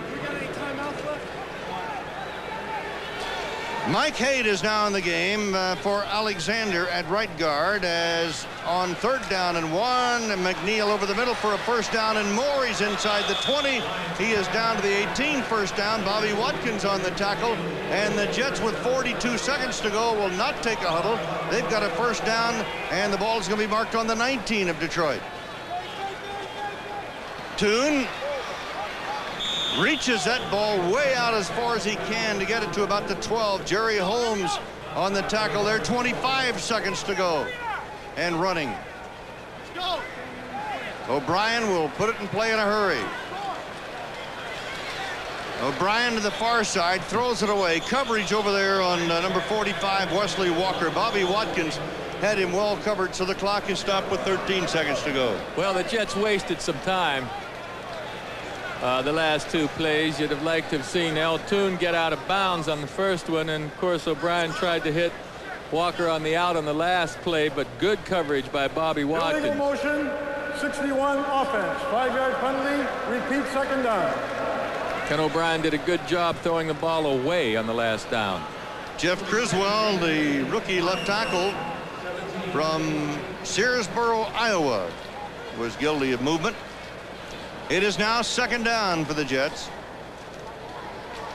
Mike Haid is now in the game for Alexander at right guard, as on 3rd down and 1, McNeil over the middle for a first down, and more. He's inside the 20. He is down to the 18, first down. Bobby Watkins on the tackle, and the Jets with 42 seconds to go will not take a huddle. They've got a first down, and the ball is going to be marked on the 19 of Detroit. Toon reaches that ball way out as far as he can to get it to about the 12. Jerry Holmes on the tackle there. 25 seconds to go. and running. O'Brien will put it in play in a hurry. O'Brien to the far side, throws it away. Coverage over there on number 45, Wesley Walker. Bobby Watkins had him well covered, so the clock is stopped with 13 seconds to go. Well, the Jets wasted some time. The last two plays, you'd have liked to have seen El Toon get out of bounds on the first one, and of course O'Brien tried to hit Walker on the out on the last play, but good coverage by Bobby Watkins. Illegal motion, 61 offense, 5-yard penalty, repeat second down. Ken O'Brien did a good job throwing the ball away on the last down. Jeff Criswell, the rookie left tackle from Searsboro, Iowa, was guilty of movement. It is now second down for the Jets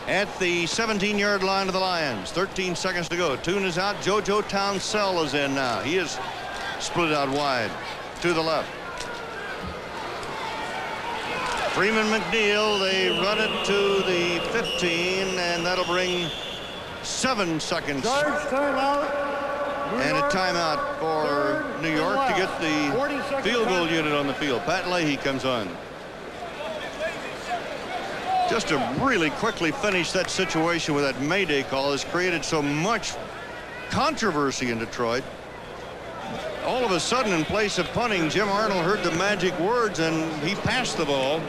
at the 17-yard line of the Lions. 13 seconds to go. Toon is out. JoJo Townsell is in now. He is split out wide to the left. Freeman McNeil, they run it to the 15, and that'll bring 7 seconds. Charge timeout. And a timeout for New York to get the field goal unit on the field. Pat Leahy comes on. Just to really quickly finish that situation with that Mayday call has created so much controversy in Detroit. All of a sudden, in place of punting, Jim Arnold heard the magic words and he passed the ball.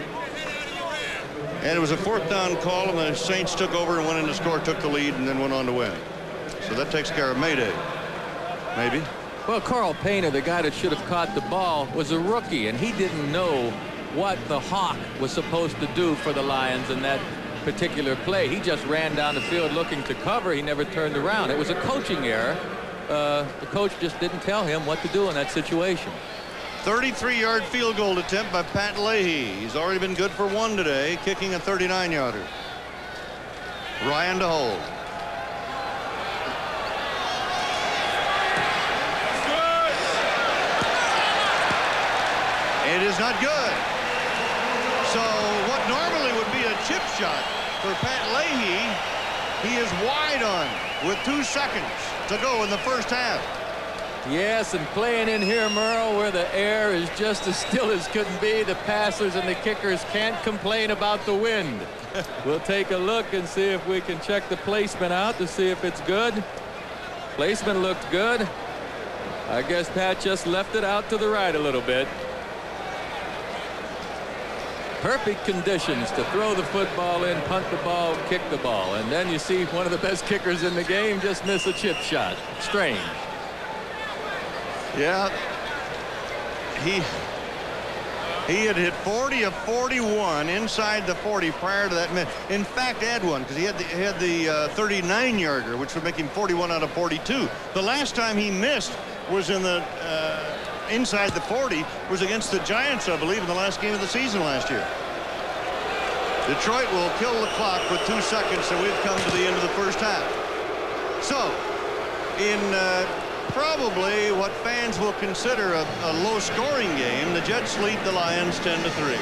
And it was a 4th down call, and the Saints took over and went in to score, took the lead, and then went on to win. So that takes care of Mayday. Maybe. Well, Carl Painter, the guy that should have caught the ball, was a rookie, and he didn't know what the Hawk was supposed to do for the Lions in that particular play. He just ran down the field looking to cover. He never turned around. It was a coaching error. The coach just didn't tell him what to do in that situation. 33-yard field goal attempt by Pat Leahy. He's already been good for one today, kicking a 39-yarder. Ryan to hold. It is not good. So what normally would be a chip shot for Pat Leahy, he is wide on with 2 seconds to go in the first half. Yes, and playing in here, Merle, where the air is just as still as couldn't be, the passers and the kickers can't complain about the wind. We'll take a look and see if we can check the placement out to see if it's good. Placement looked good. I guess Pat just left it out to the right a little bit. Perfect conditions to throw the football in, punt the ball, kick the ball. And then you see one of the best kickers in the game just miss a chip shot. Strange. Yeah. He had hit 40 of 41 inside the 40 prior to that. In fact, add one, because he had the 39-yarder, which would make him 41 out of 42. The last time he missed was in the inside the 40 was against the Giants, I believe, in the last game of the season last year. Detroit will kill the clock with 2 seconds, so we've come to the end of the first half. So, in probably what fans will consider a low-scoring game, the Jets lead the Lions 10-3.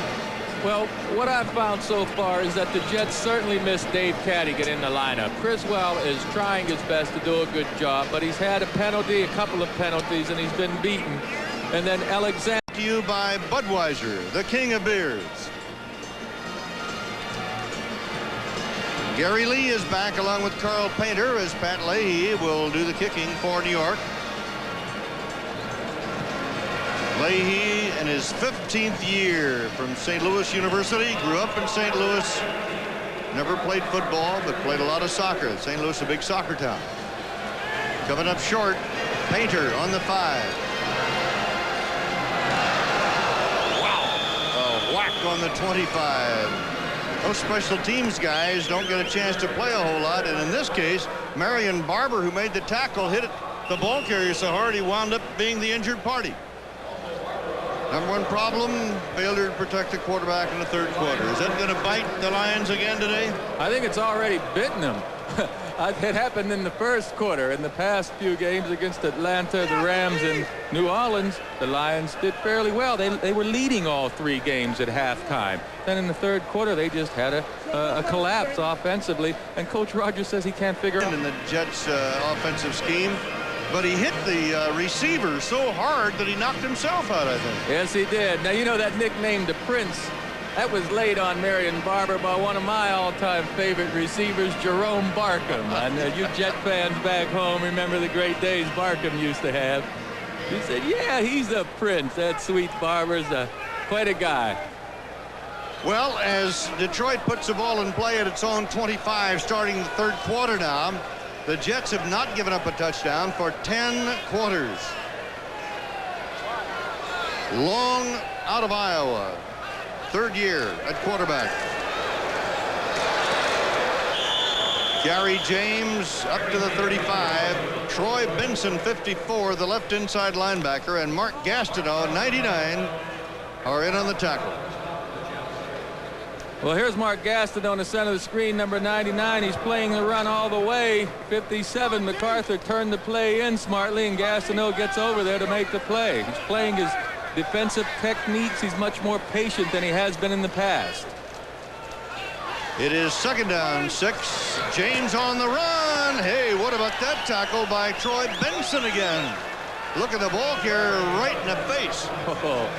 Well, what I've found so far is that the Jets certainly missed Dave Caddigan in the lineup. Criswell is trying his best to do a good job, but he's had a couple of penalties, and he's been beaten. And then Alexander. To you by Budweiser, the king of beers. Gary Lee is back along with Carl Painter as Pat Leahy will do the kicking for New York. Leahy in his 15th year from St. Louis University, grew up in St. Louis, never played football, but played a lot of soccer. St. Louis, a big soccer town. Coming up short, Painter on the 5. Whack on the 25. Those special teams guys don't get a chance to play a whole lot, and in this case, Marion Barber, who made the tackle, hit the ball carrier so hard he wound up being the injured party. Number one problem, failure to protect the quarterback in the third quarter. Is that going to bite the Lions again today? I think it's already bitten them. It happened in the first quarter. In the past few games against Atlanta, the Rams, and New Orleans, the Lions did fairly well. They were leading all 3 games at halftime. Then in the third quarter, they just had a collapse offensively. And Coach Rogers says he can't figure out. In the Jets' offensive scheme, but he hit the receiver so hard that he knocked himself out, I think. Yes, he did. Now, you know that nickname, the Prince, that was laid on Marion Barber by one of my all-time favorite receivers, Jerome Barkham. And you Jet fans back home remember the great days Barkham used to have. He said, yeah, he's a Prince. That sweet Barber's quite a guy. Well, as Detroit puts the ball in play at its own 25 starting the third quarter now, the Jets have not given up a touchdown for 10 quarters. Long out of Iowa, third year at quarterback. Gary James up to the 35. Troy Benson, 54, the left inside linebacker, and Mark Gastineau, 99, are in on the tackle. Well, here's Mark Gastineau in the center of the screen, number 99. He's playing the run all the way. 57, MacArthur turned the play in smartly, and Gastineau gets over there to make the play. He's playing his defensive techniques. He's much more patient than he has been in the past. It is second down, 6. James on the run. Hey, what about that tackle by Troy Benson again? Look at the ball carrier right in the face. Oh,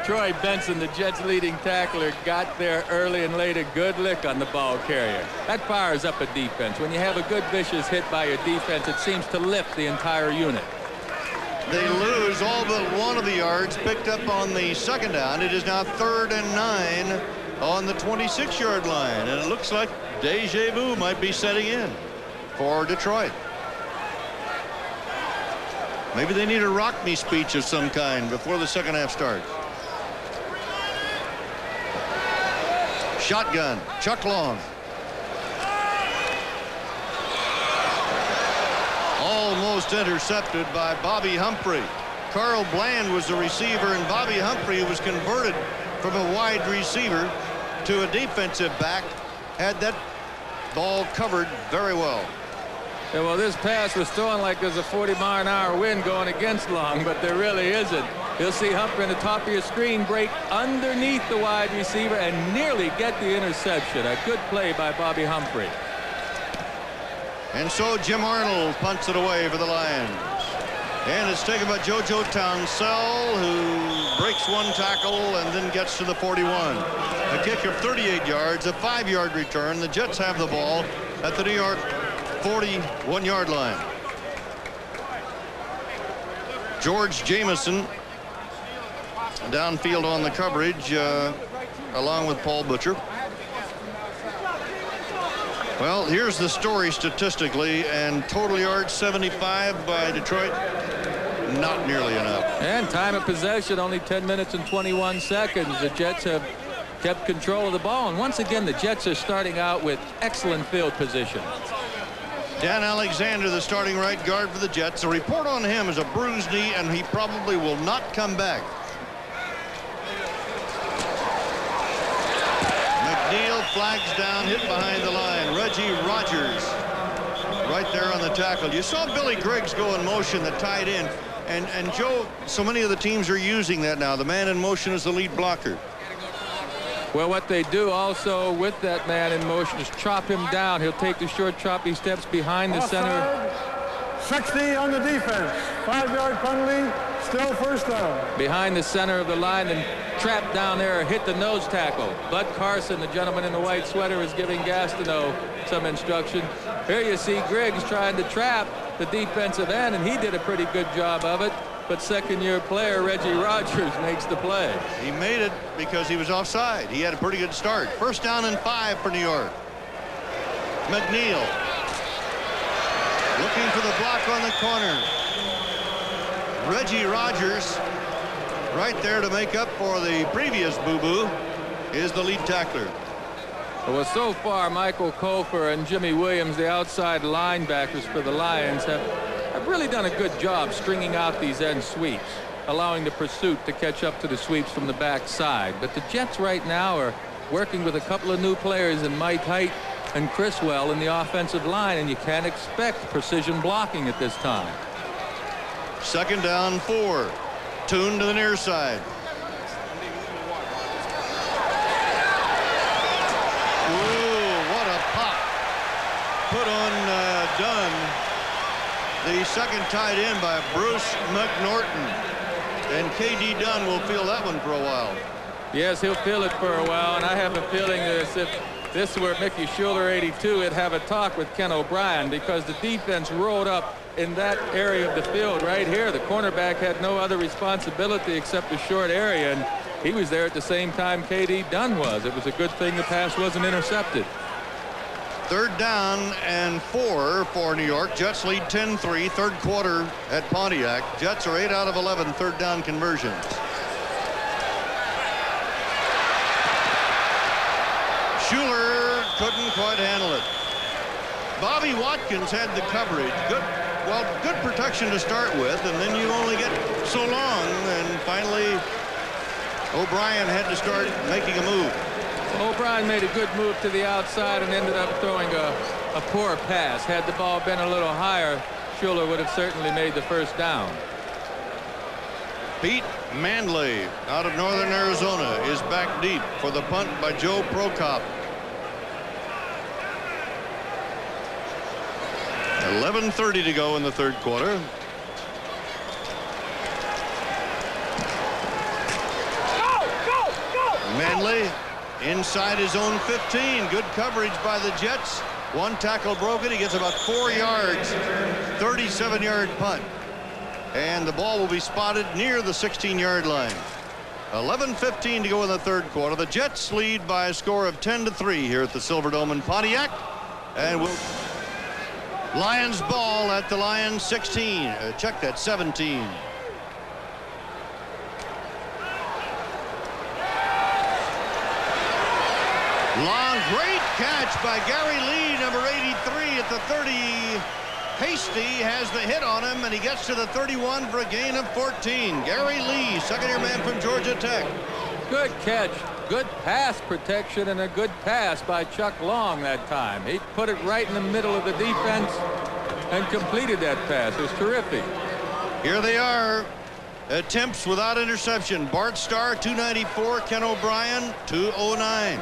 Troy Benson, the Jets' leading tackler, got there early and laid a good lick on the ball carrier. That fires up a defense. When you have a good vicious hit by your defense, it seems to lift the entire unit. They lose all but one of the yards picked up on the second down. It is now 3rd and 9 on the 26-yard line, and it looks like deja vu might be setting in for Detroit. Maybe they need a rock me speech of some kind before the second half starts. Shotgun, Chuck Long. Almost intercepted by Bobby Humphrey. Carl Bland was the receiver, and Bobby Humphrey was converted from a wide receiver to a defensive back. Had that ball covered very well. Yeah, well, this pass was thrown like there's a 40-mile-an-hour wind going against Long, but there really isn't. You'll see Humphrey in the top of your screen break underneath the wide receiver and nearly get the interception. A good play by Bobby Humphrey. And so Jim Arnold punts it away for the Lions. And it's taken by JoJo Townsell, who breaks one tackle and then gets to the 41. A kick of 38 yards, a 5-yard return. The Jets have the ball at the New York 41-yard line. George Jameson downfield on the coverage along with Paul Butcher. Well, here's the story statistically, and total yards 75 by Detroit, not nearly enough. And time of possession only 10 minutes and 21 seconds. The Jets have kept control of the ball, and once again the Jets are starting out with excellent field position. Dan Alexander, the starting right guard for the Jets. A report on him is a bruised knee, and he probably will not come back. McNeil flags down, hit behind the line. Reggie Rogers right there on the tackle. You saw Billy Griggs go in motion, the tight end. And Joe, so many of the teams are using that now. The man in motion is the lead blocker. Well, what they do also with that man in motion is chop him down. He'll take the short choppy steps behind the center. 60 on the defense. 5-yard penalty. Still first down. Behind the center of the line and trap down there or hit the nose tackle. Bud Carson, the gentleman in the white sweater, is giving Gastineau some instruction. Here you see Griggs trying to trap the defensive end, and he did a pretty good job of it. But second-year player Reggie Rogers makes the play. He made it because he was offside. He had a pretty good start. First down and 5 for New York. McNeil looking for the block on the corner. Reggie Rogers right there to make up for the previous boo-boo is the lead tackler. Well, so far Michael Kofer and Jimmy Williams, the outside linebackers for the Lions, have really done a good job stringing out these end sweeps, allowing the pursuit to catch up to the sweeps from the backside. But the Jets right now are working with a couple of new players in Mike Height and Criswell in the offensive line, and you can't expect precision blocking at this time. Second down, 4. Tune to the near side. Ooh, what a pop. Put on Dunn. The second tied in by Bruce McNorton. And K.D. Dunn will feel that one for a while. Yes, he'll feel it for a while, and I have a feeling that if this were Mickey Schuler 82, it'd have a talk with Ken O'Brien, because the defense rolled up in that area of the field right here. The cornerback had no other responsibility except the short area, and he was there at the same time K.D. Dunn was. It was a good thing the pass wasn't intercepted. 3rd down and 4 for New York. Jets lead 10-3, third quarter at Pontiac. Jets are 8 out of 11 third down conversions. Schuler couldn't quite handle it. Bobby Watkins had the coverage. Good protection to start with, and then you only get so long, and finally O'Brien had to start making a move. O'Brien made a good move to the outside and ended up throwing a poor pass. Had the ball been a little higher, Schuler would have certainly made the first down. Pete Manley out of Northern Arizona is back deep for the punt by Joe Prokop. 11:30 to go in the third quarter. Manley inside his own 15. Good coverage by the Jets. One tackle broken. He gets about 4 yards. 37-yard punt. And the ball will be spotted near the 16-yard line. 11:15 to go in the third quarter. The Jets lead by a score of 10-3 here at the Silverdome in Pontiac. And Lions ball at the Lions 16. Check that, 17. Long, great catch by Gary Lee, number 83 at the 30. Hasty has the hit on him, and he gets to the 31 for a gain of 14. Gary Lee, second-year man from Georgia Tech. Good catch, good pass protection, and a good pass by Chuck Long that time. He put it right in the middle of the defense and completed that pass. It was terrific. Here they are. Attempts without interception. Bart Starr, 294. Ken O'Brien, 209.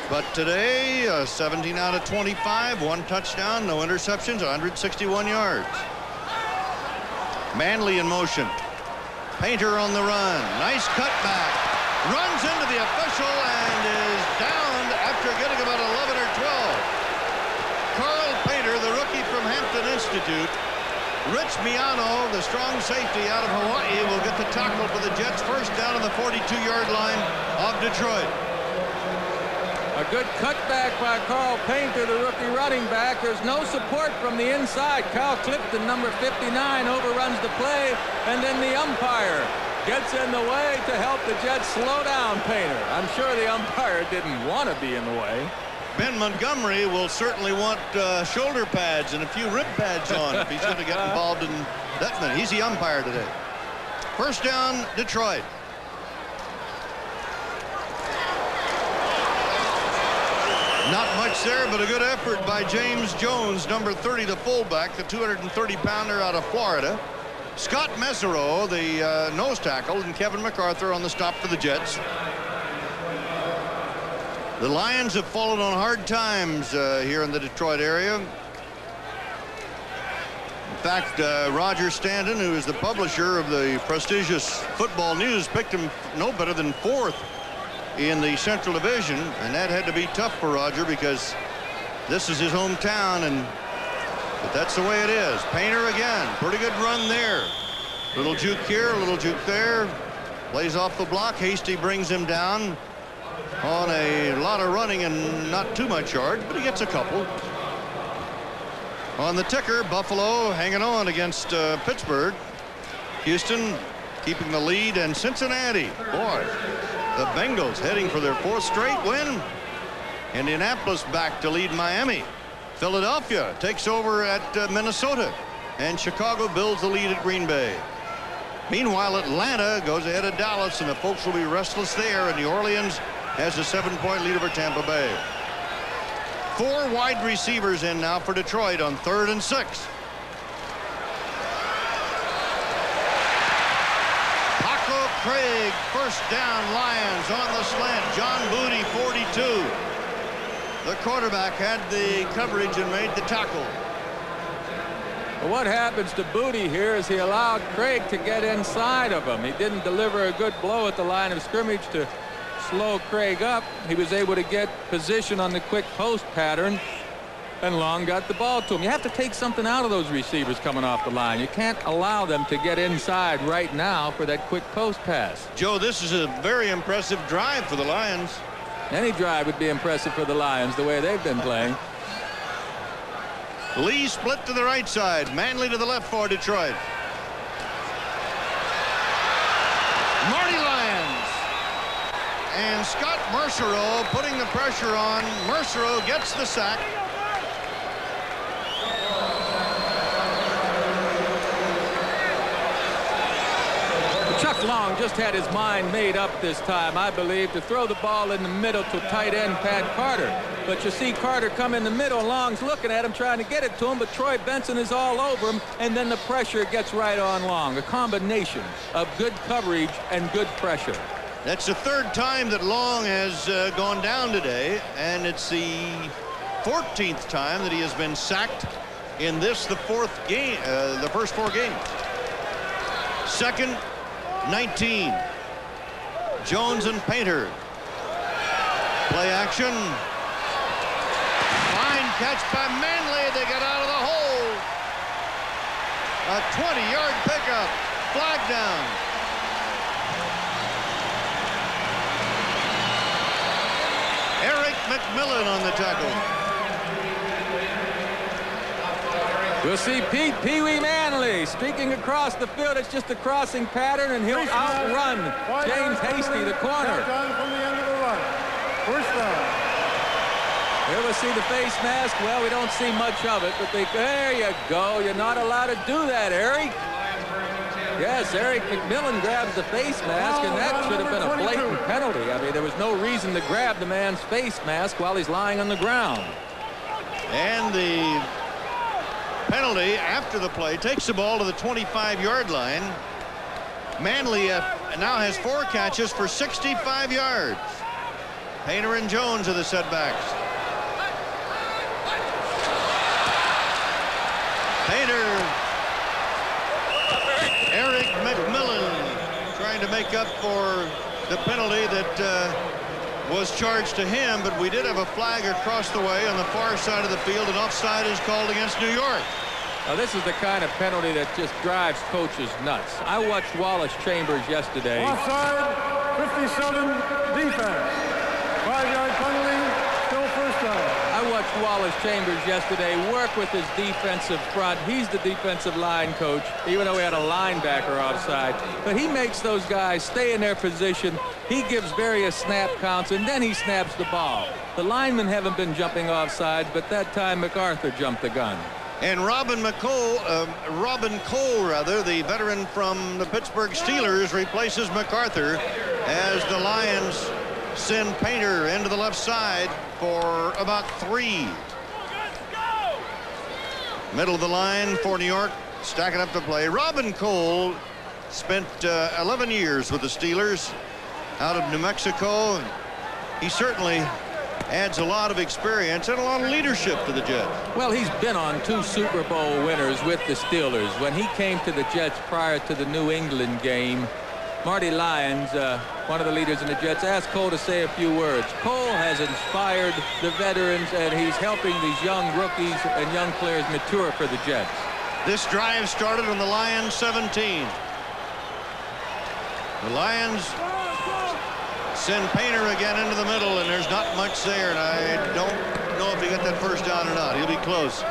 But today, 17 out of 25, 1 touchdown, no interceptions, 161 yards. Manley in motion. Painter on the run. Nice cutback. Runs into the official and is downed after getting about 11 or 12. Carl Painter, the rookie from Hampton Institute. Rich Miano, the strong safety out of Hawaii, will get the tackle for the Jets. First down on the 42-yard line of Detroit. A good cutback by Carl Painter, the rookie running back. There's no support from the inside. Kyle Clifton, number 59, overruns the play, and then the umpire gets in the way to help the Jets slow down Painter. I'm sure the umpire didn't want to be in the way. Ben Montgomery will certainly want shoulder pads and a few rib pads on if he's going to get involved in that one. He's the umpire today. First down, Detroit. Not much there, but a good effort by James Jones, number 30, the fullback, the 230-pounder out of Florida. Scott Mesereau, the nose tackle, and Kevin MacArthur on the stop for the Jets. The Lions have fallen on hard times here in the Detroit area. In fact, Roger Standen, who is the publisher of the prestigious Football News, picked him no better than 4th in the Central Division, and that had to be tough for Roger because this is his hometown, but that's the way it is. Painter again, pretty good run there. Little juke here, little juke there. Plays off the block. Hasty brings him down on a lot of running and not too much yards, but he gets a couple. On the ticker, Buffalo hanging on against Pittsburgh. Houston keeping the lead, and Cincinnati, boy, the Bengals heading for their 4th straight win. Indianapolis back to lead Miami. Philadelphia takes over at Minnesota, and Chicago builds the lead at Green Bay. Meanwhile, Atlanta goes ahead of Dallas, and the folks will be restless there, and New Orleans has a 7-point lead over Tampa Bay. 4 wide receivers in now for Detroit on 3rd and 6. Craig, first down, Lions on the slant. John Booty, 42. The quarterback had the coverage and made the tackle. Well, what happens to Booty here is he allowed Craig to get inside of him. He didn't deliver a good blow at the line of scrimmage to slow Craig up. He was able to get position on the quick post pattern, and Long got the ball to him. You have to take something out of those receivers coming off the line. You can't allow them to get inside right now for that quick post pass. Joe, this is a very impressive drive for the Lions. Any drive would be impressive for the Lions the way they've been playing. Lee split to the right side. Manley to the left for Detroit. Marty Lyons. And Scott Mercereau putting the pressure on. Mercereau gets the sack. Chuck Long just had his mind made up this time, I believe, to throw the ball in the middle to tight end Pat Carter. But you see Carter come in the middle. Long's looking at him, trying to get it to him, but Troy Benson is all over him, and then the pressure gets right on Long. A combination of good coverage and good pressure. That's the third time that Long has gone down today, and it's the 14th time that he has been sacked in this, the fourth game, the first 4 games. Second, 19. Jones and Painter. Play action. Fine catch by Manley. They get out of the hole. A 20-yard pickup. Flag down. Eric McMillan on the tackle. We'll see Pee Wee Manley streaking across the field. It's just a crossing pattern, and he'll outrun James Hasty, the corner. From the end of the run. First down. Here we'll see the face mask. Well, we don't see much of it, but there you go. You're not allowed to do that, Eric. Yes, Eric McMillan grabs the face mask, and that should have been a blatant penalty. I mean, there was no reason to grab the man's face mask while he's lying on the ground. And the penalty after the play takes the ball to the 25-yard line. Manley now has 4 catches for 65 yards. Painter and Jones are the setbacks. Painter. Eric McMillan trying to make up for the penalty that was charged to him, but we did have a flag across the way on the far side of the field, and offside is called against New York. Now, this is the kind of penalty that just drives coaches nuts. I watched Wallace Chambers yesterday. Offside, 57 defense. 5-yard penalty, still first down. I watched Wallace Chambers yesterday work with his defensive front. He's the defensive line coach, even though he had a linebacker offside. But he makes those guys stay in their position. He gives various snap counts, and then he snaps the ball. The linemen haven't been jumping offside, but that time MacArthur jumped the gun. And Robin Cole, the veteran from the Pittsburgh Steelers, replaces MacArthur as the Lions send Painter into the left side for about 3. Middle of the line for New York, stacking up to play. Robin Cole spent 11 years with the Steelers out of New Mexico. He certainly adds a lot of experience and a lot of leadership to the Jets. Well, he's been on 2 Super Bowl winners with the Steelers. When he came to the Jets prior to the New England game, Marty Lyons, one of the leaders in the Jets, asked Cole to say a few words. Cole has inspired the veterans, and he's helping these young rookies and young players mature for the Jets. This drive started on the Lions 17. The Lions send Painter again into the middle, and there's not much there, and I don't know if he got that first down or not. He'll be close.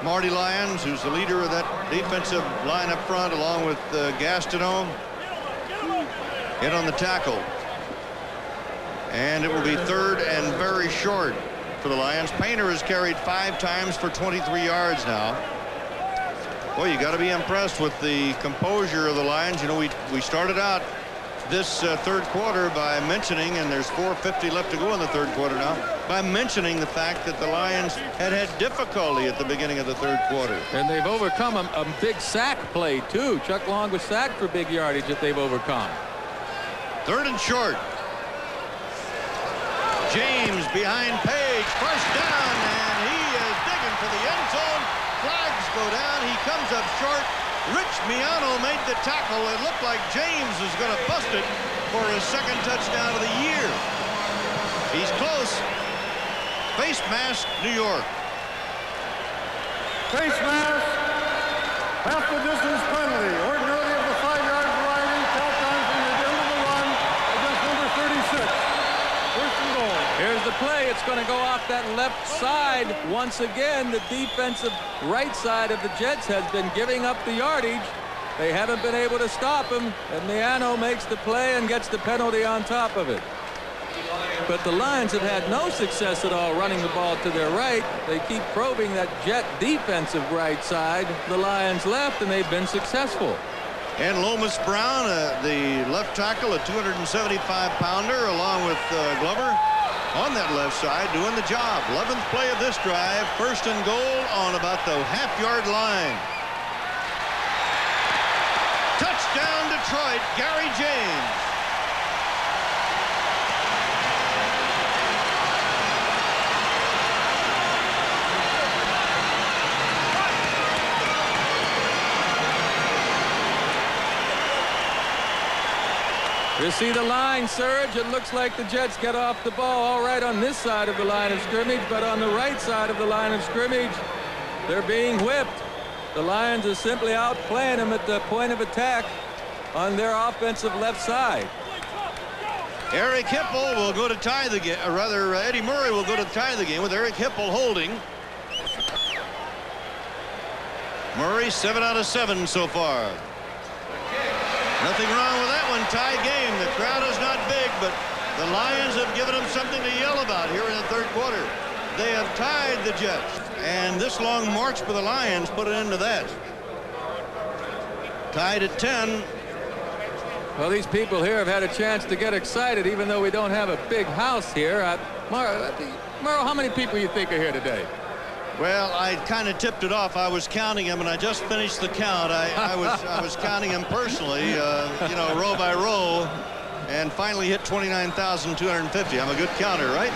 Marty Lyons, who's the leader of that defensive line up front, along with Gastineau, get on the tackle. And it will be 3rd and very short for the Lions. Painter has carried 5 times for 23 yards now. Boy, you got to be impressed with the composure of the Lions. You know, we started out this third quarter by mentioning, and there's 4:50 left to go in the third quarter now, by mentioning the fact that the Lions had difficulty at the beginning of the third quarter. And they've overcome a big sack play, too. Chuck Long was sacked for big yardage that they've overcome. 3rd and short. James behind Page. First down, and he is digging for the end zone. Flags go down. He comes up short. Rich Miano made the tackle. It looked like James is going to bust it for his second touchdown of the year. He's close. Face mask, New York. Face mask, half the distance penalty. Ordinarily of the 5-yard variety. Count time from the end of the run against number 36. First and goal. Here's the play. It's going to go off that left side. Once again, the defensive right side of the Jets has been giving up the yardage. They haven't been able to stop him, and Miano makes the play and gets the penalty on top of it. But the Lions have had no success at all running the ball to their right. They keep probing that Jet defensive right side, the Lions left, and they've been successful. And Lomas Brown, the left tackle, a 275-pounder, along with Glover on that left side, doing the job. 11th play of this drive, first and goal on about the half-yard line. Touchdown, Detroit, Gary James. You see the line surge. It looks like the Jets get off the ball all right on this side of the line of scrimmage, but on the right side of the line of scrimmage, they're being whipped. The Lions are simply outplaying them at the point of attack on their offensive left side. Eric Hipple will go to tie the game, or rather Eddie Murray will go to tie the game with Eric Hipple holding. Murray 7 out of 7 so far. Nothing wrong with that one. Tie game. The crowd is not big, but the Lions have given them something to yell about here in the third quarter. They have tied the Jets, and this long march for the Lions put an end to that. Tied at 10. Well, these people here have had a chance to get excited, even though we don't have a big house here. Merle, how many people you think are here today? Well, I kind of tipped it off. I was counting them, and I just finished the count. I was counting them personally, you know, row by row, and finally hit 29,250. I'm a good counter, right?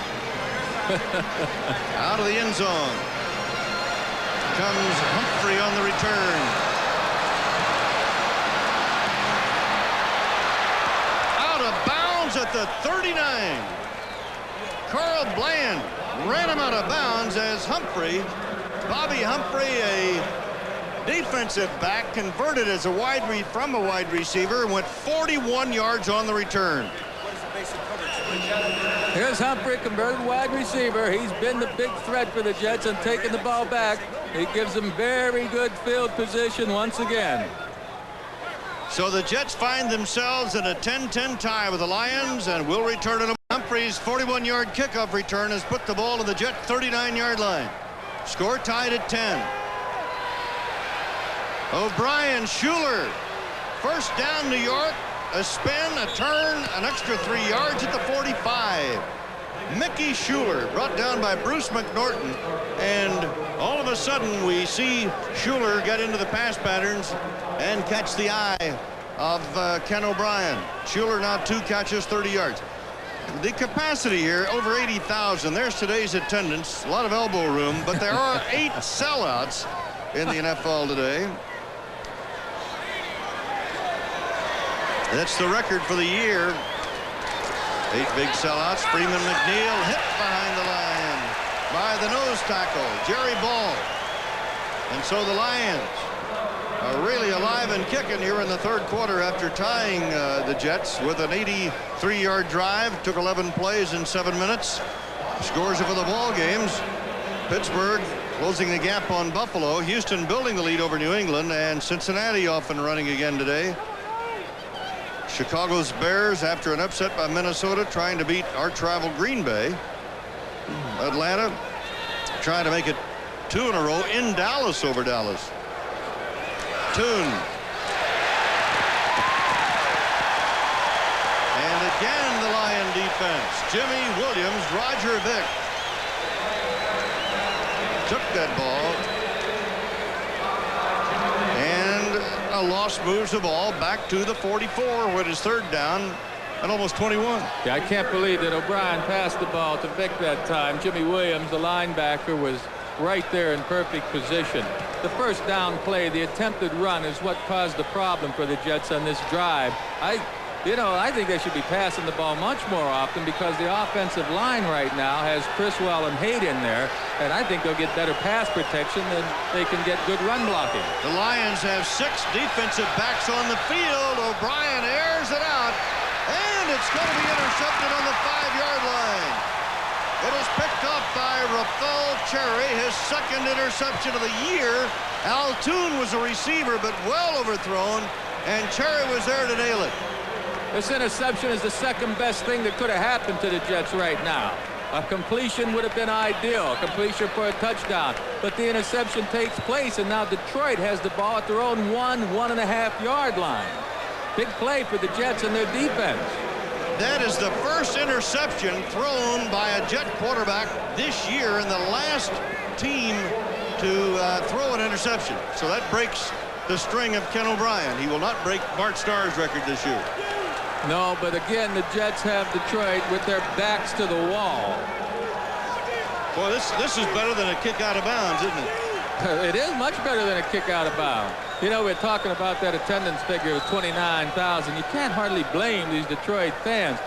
Out of the end zone comes Humphrey on the return. Out of bounds at the 39. Carl Bland ran him out of bounds as Humphrey, Bobby Humphrey, a defensive back, converted as a from a wide receiver, and went 41 yards on the return. Here's Humphrey, converted wide receiver. He's been the big threat for the Jets and taking the ball back. He gives them very good field position once again. So the Jets find themselves in a 10-10 tie with the Lions, and will return it. Humphrey's 41-yard kickoff return has put the ball on the Jet 39-yard line. Score tied at 10. O'Brien, Schuler, first down New York, a spin, a turn, an extra 3 yards at the 45. Mickey Schuler brought down by Bruce McNorton, and all of a sudden we see Schuler get into the pass patterns and catch the eye of Ken O'Brien. Schuler now 2 catches, 30 yards. The capacity here, over 80,000. There's today's attendance. A lot of elbow room, but there are 8 sellouts in the NFL today. That's the record for the year. 8 big sellouts. Freeman McNeil hit behind the line by the nose tackle, Jerry Ball. And so the Lions are really alive and kicking here in the third quarter after tying the Jets with an 83-yard drive. Took 11 plays in 7 minutes. Scores for the ball games. Pittsburgh closing the gap on Buffalo. Houston building the lead over New England, and Cincinnati off and running again today. Chicago's Bears, after an upset by Minnesota, trying to beat arch rival Green Bay. Atlanta trying to make it 2 in a row in Dallas over Dallas. Tune. And again the Lion defense. Jimmy Williams, Roger Vick took that ball. And a loss moves the ball back to the 44 with his third down and almost 21. Yeah, I can't believe that O'Brien passed the ball to Vick that time. Jimmy Williams, the linebacker, was right there in perfect position. the first down play, the attempted run, is what caused the problem for the Jets on this drive. I think they should be passing the ball much more often because the offensive line right now has Criswell and Haight in there, and I think they'll get better pass protection than they can get good run blocking. The Lions have 6 defensive backs on the field. O'Brien airs it out, and it's going to be intercepted on the 5-yard line. It is picked off by Rafael Cherry, his second interception of the year. Al Toon was a receiver, but well overthrown, and Cherry was there to nail it. This interception is the second best thing that could have happened to the Jets right now. A completion would have been ideal, a completion for a touchdown. But the interception takes place, and now Detroit has the ball at their own 1.5 yard line. Big play for the Jets and their defense. That is the first interception thrown by a Jet quarterback this year and the last team to throw an interception. So that breaks the string of Ken O'Brien. He will not break Bart Starr's record this year. No, but again, the Jets have Detroit with their backs to the wall. Boy, this is better than a kick out of bounds, isn't it? It is much better than a kick out of bounds. You know, we're talking about that attendance figure of 29,000. You can't hardly blame these Detroit fans.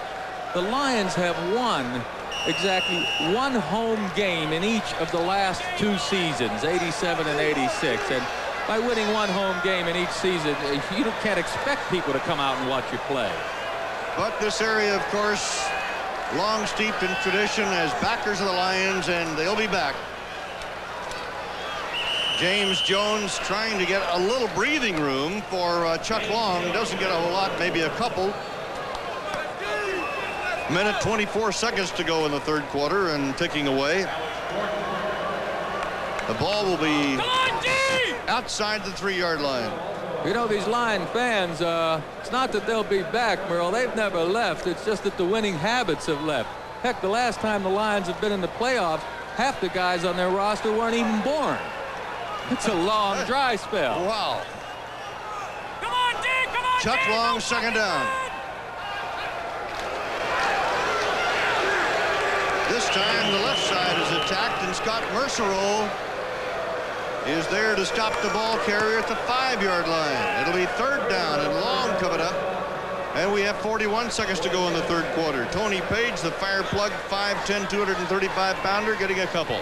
The Lions have won exactly 1 home game in each of the last 2 seasons, 87 and 86. And by winning 1 home game in each season, you can't expect people to come out and watch you play. But this area, of course, long steeped in tradition as backers of the Lions, and they'll be back. James Jones trying to get a little breathing room for Chuck Long. Doesn't get a whole lot, maybe a couple. Minute 24 seconds to go in the third quarter and ticking away. The ball will be outside the 3-yard line. You know, these Lion fans, it's not that they'll be back, Merle. They've never left. It's just that the winning habits have left. Heck, the last time the Lions have been in the playoffs, half the guys on their roster weren't even born. It's a long, dry spell. Wow. Come on, D! Come on, Chuck D! Long, second down. This time the left side is attacked, and Scott Mersereau is there to stop the ball carrier at the 5-yard line. It'll be third down, and Long coming up. And we have 41 seconds to go in the third quarter. Tony Page, the fire plug, 5'10", 235-pounder, getting a couple.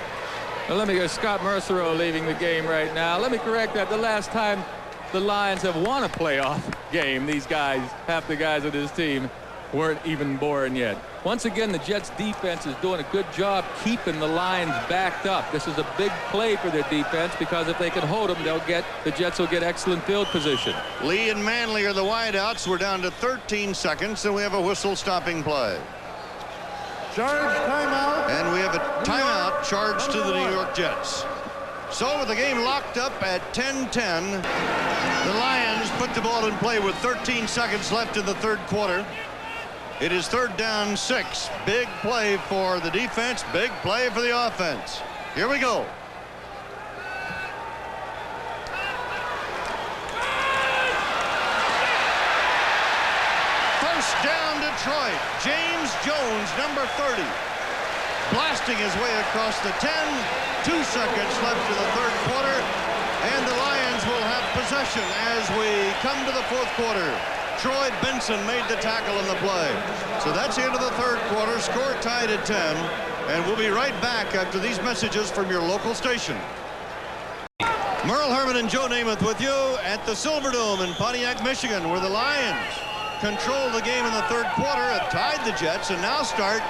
Well, let me go. Scott Mersereau leaving the game right now. Let me correct that. The last time the Lions have won a playoff game, these guys, half the guys of this team, weren't even born yet. Once again, the Jets defense is doing a good job keeping the Lions backed up. This is a big play for their defense because if they can hold them, the Jets will get excellent field position. Lee and Manley are the wideouts. We're down to 13 seconds, and we have a whistle stopping play. Charge timeout. And we have a timeout charged to the New York Jets. So with the game locked up at 10-10, the Lions put the ball in play with 13 seconds left in the third quarter. It is third down 6. Big play for the defense, big play for the offense. Here we go. First down Detroit. James Jones, number 30. Blasting his way across the 10. 2 seconds left in the third quarter. And the Lions will have possession as we come to the fourth quarter. Troy Benson made the tackle on the play. So that's the end of the third quarter. Score tied at 10. And we'll be right back after these messages from your local station. Merle Herman and Joe Namath with you at the Silverdome in Pontiac, Michigan, where the Lions control the game in the third quarter, have tied the Jets, and now start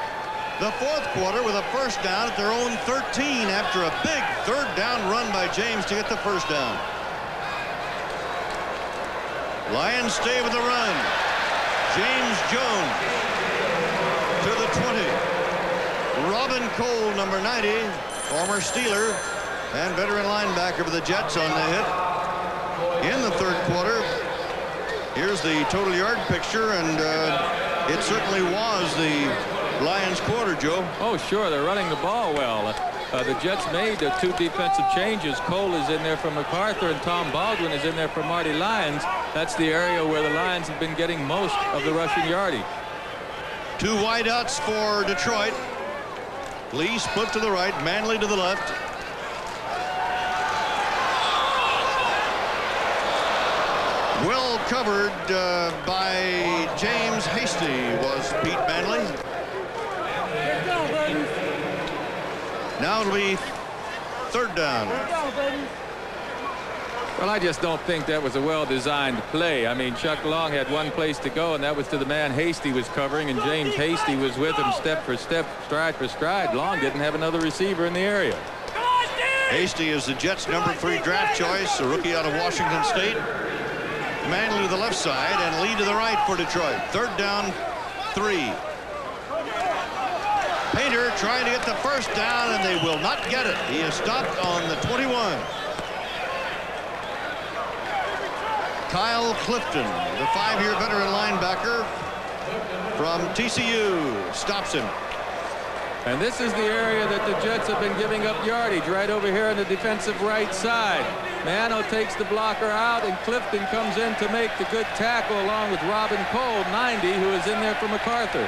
the fourth quarter with a first down at their own 13 after a big third down run by James to get the first down. Lions stay with the run. James Jones to the 20. Robin Cole, number 90, former Steeler and veteran linebacker for the Jets on the hit in the third quarter. Here's the total yard picture, and it certainly was the Lions quarter, Joe. Oh, sure. They're running the ball well. The Jets made 2 defensive changes. Cole is in there for MacArthur, and Tom Baldwin is in there for Marty Lyons. That's the area where the Lions have been getting most of the rushing yardage. 2 wideouts for Detroit. Lee split to the right, Manley to the left. Well covered by James Hasty was Pete Manley. Now it'll be third down. Well, I just don't think that was a well-designed play. I mean, Chuck Long had one place to go, and that was to the man Hasty was covering, and James Hasty was with him step for step, stride for stride. Long didn't have another receiver in the area. Hasty is the Jets' number 3 draft choice, a rookie out of Washington State. Manley to the left side and Lee to the right for Detroit. Third down, 3. Painter trying to get the first down, and they will not get it. He is stopped on the 21. Kyle Clifton, the 5-year veteran linebacker from TCU, stops him. And this is the area that the Jets have been giving up yardage, right over here on the defensive right side. Mano takes the blocker out, and Clifton comes in to make the good tackle along with Robin Cole, 90, who is in there for MacArthur.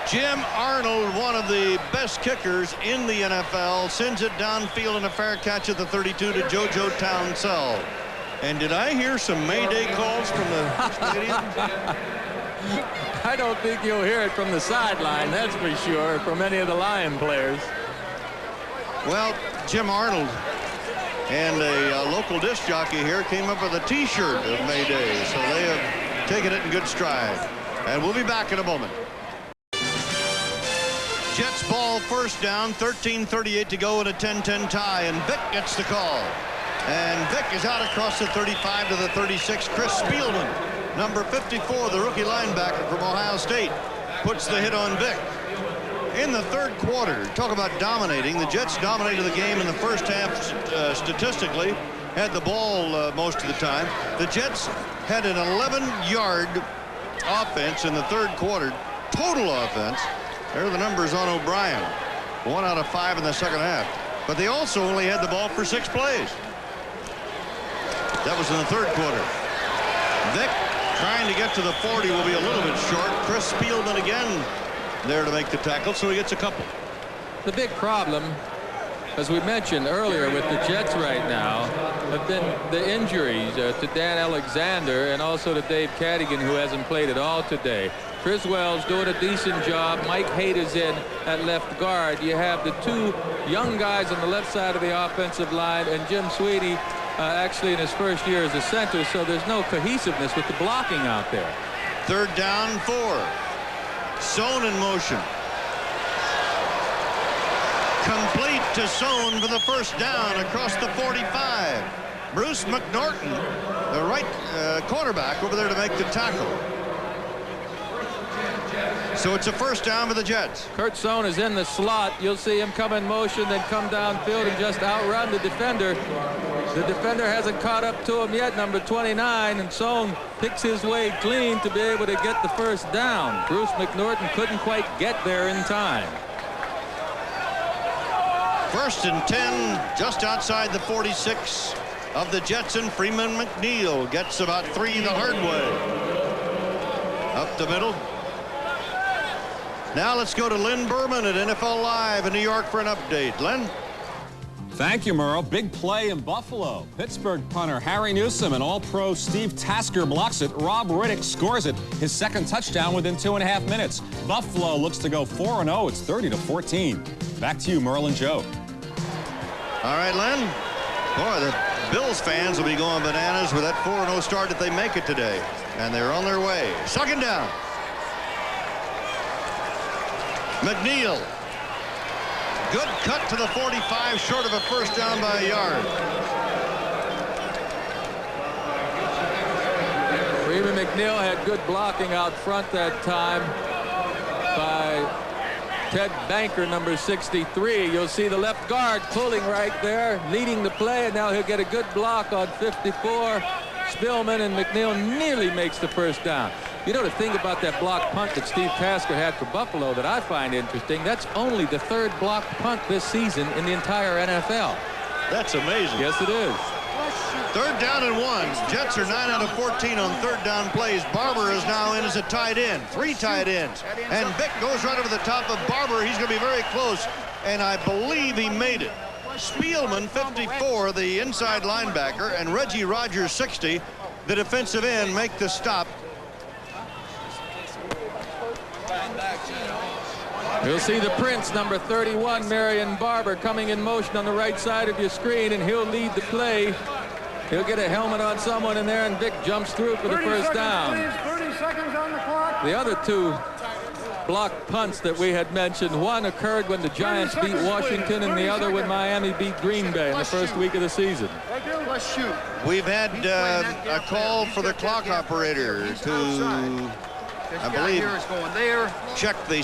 Jim Arnold, one of the best kickers in the NFL, sends it downfield in a fair catch at the 32 to JoJo Townsell. And did I hear some Mayday calls from the stadium? I don't think you'll hear it from the sideline, that's for sure, from any of the Lion players. Well, Jim Arnold and a local disc jockey here came up with a T-shirt of Mayday, so they have taken it in good stride. And we'll be back in a moment. Jets ball first down, 13:38 to go in a 10-10 tie, and Vick gets the call. And Vick is out across the 35 to the 36. Chris Spielman, number 54, the rookie linebacker from Ohio State, puts the hit on Vick. In the third quarter, talk about dominating. The Jets dominated the game in the first half statistically, had the ball most of the time. The Jets had an 11-yard offense in the third quarter, total offense. There are the numbers on O'Brien. 1 out of 5 in the second half. But they also only had the ball for 6 plays. That was in the third quarter. Vick trying to get to the 40 will be a little bit short. Chris Spielman again there to make the tackle, so he gets a couple. The big problem, as we mentioned earlier with the Jets right now, have been the injuries to Dan Alexander and also to Dave Cadigan, who hasn't played at all today. Criswell's doing a decent job. Mike Haight is in at left guard. You have the 2 young guys on the left side of the offensive line, and Jim Sweeney actually in his first year as a center, so there's no cohesiveness with the blocking out there. Third down, 4. Sohn in motion. Complete to Sohn for the first down across the 45. Bruce McNorton, the right cornerback, over there to make the tackle. So it's a first down for the Jets. Kurt Sohn is in the slot. You'll see him come in motion, then come downfield and just outrun the defender. The defender hasn't caught up to him yet, number 29, and Sohn picks his way clean to be able to get the first down. Bruce McNorton couldn't quite get there in time. First and 10, just outside the 46 of the Jets, and Freeman McNeil gets about 3 the hard way. Up the middle. Now let's go to Len Berman at NFL Live in New York for an update. Len? Thank you, Merle. Big play in Buffalo. Pittsburgh punter Harry Newsome and All-Pro Steve Tasker blocks it. Rob Riddick scores it, his second touchdown within 2.5 minutes. Buffalo looks to go 4-0. It's 30-14. Back to you, Merle and Joe. All right, Len. Boy, the Bills fans will be going bananas with that 4-0 start if they make it today. And they're on their way. Second down. McNeil. Good cut to the 45, short of a first down by a yard. Freeman McNeil had good blocking out front that time by Ted Banker, number 63. You'll see the left guard pulling right there, leading the play, and now he'll get a good block on 54. Spielman, and McNeil nearly makes the first down. You know, the thing about that block punt that Steve Tasker had for Buffalo that I find interesting, that's only the 3rd block punt this season in the entire NFL. That's amazing. Yes, it is. Third down and 1. Jets are 9 out of 14 on third down plays. Barber is now in as a tight end. 3 tight ends. And Vick goes right over the top of Barber. He's going to be very close, and I believe he made it. Spielman, 54, the inside linebacker, and Reggie Rogers, 60, the defensive end make the stop. You'll see the Prince, number 31, Marion Barber, coming in motion on the right side of your screen, and he'll lead the play. He'll get a helmet on someone in there, and Vic jumps through for the first down. Please, 30 seconds on the clock. The other two block punts that we had mentioned, one occurred when the Giants beat Washington, and the other when Miami beat Green Bay in the first week of the season. Let's shoot. We've had a call for the clock operator to, I believe, check the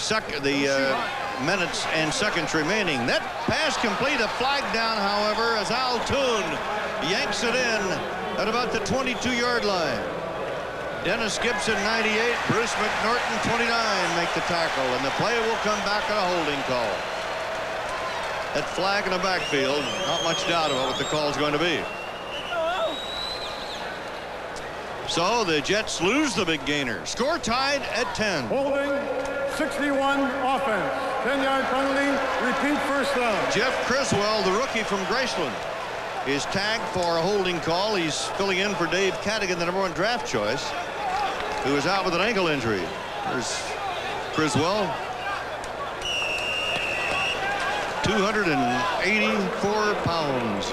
minutes and seconds remaining. That pass complete, a flag down, however, as Al Toon yanks it in at about the 22-yard line. Dennis Gibson, 98, Bruce McNorton, 29, make the tackle, and the play will come back on a holding call. That flag in the backfield, not much doubt about what the call is going to be. So the Jets lose the big gainer. Score tied at 10. Holding, 61 offense. 10-yard penalty, repeat first down. Jeff Criswell, the rookie from Graceland, is tagged for a holding call. He's filling in for Dave Cadigan, the #1 draft choice, who is out with an ankle injury. There's Criswell. 284 pounds.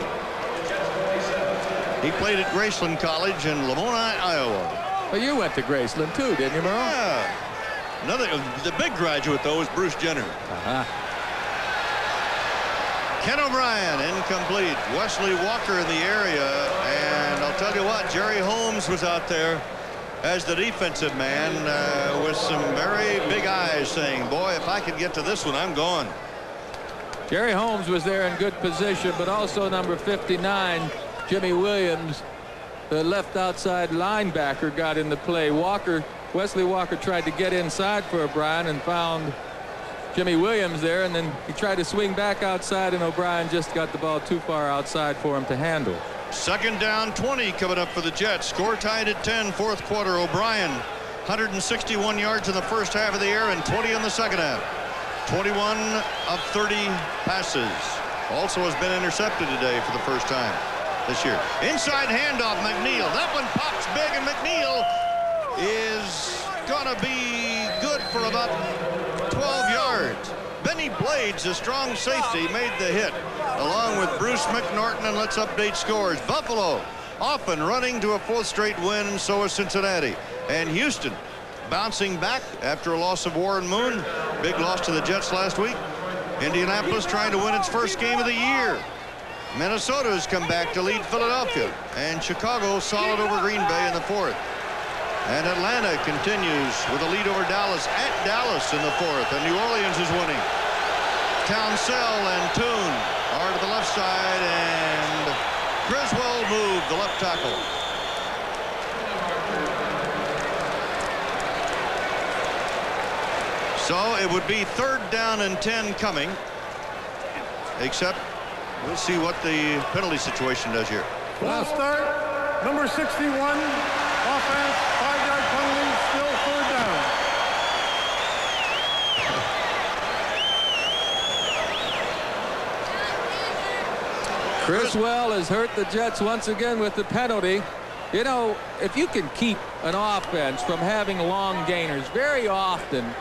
He played at Graceland College in Lamoni, Iowa. Well, you went to Graceland too, didn't you, Merle? Yeah. The big graduate, though, is Bruce Jenner. Ken O'Brien, incomplete. Wesley Walker in the area. And I'll tell you what, Jerry Holmes was out there as the defensive man with some very big eyes saying, boy, if I could get to this one, I'm gone. Jerry Holmes was there in good position, but also number 59, Jimmy Williams, the left outside linebacker, got in the play. Wesley Walker tried to get inside for O'Brien and found Jimmy Williams there, and then he tried to swing back outside, and O'Brien just got the ball too far outside for him to handle. Second down, 20 coming up for the Jets. Score tied at 10, fourth quarter. O'Brien, 161 yards in the first half of the year and 20 in the second half. 21 of 30 passes. Also has been intercepted today for the first time this year. Inside handoff, McNeil. That one pops big, and McNeil is going to be good for about 12 yards. Benny Blades, a strong safety, made the hit, along with Bruce McNorton, and let's update scores. Buffalo off and running to a fourth straight win, and so is Cincinnati. And Houston bouncing back after a loss of Warren Moon. Big loss to the Jets last week. Indianapolis trying to win its first game of the year. Minnesota has come back to lead Philadelphia. And Chicago solid over Green Bay in the fourth. And Atlanta continues with a lead over Dallas at Dallas in the fourth. And New Orleans is winning. Townsell and Toon are to the left side. And Criswell moved the left tackle. So it would be third down and 10 coming. Except we'll see what the penalty situation does here. Full start, number 61, offense, 5-yard penalty, still third down. Criswell has hurt the Jets once again with the penalty. You know, if you can keep an offense from having long gainers, very often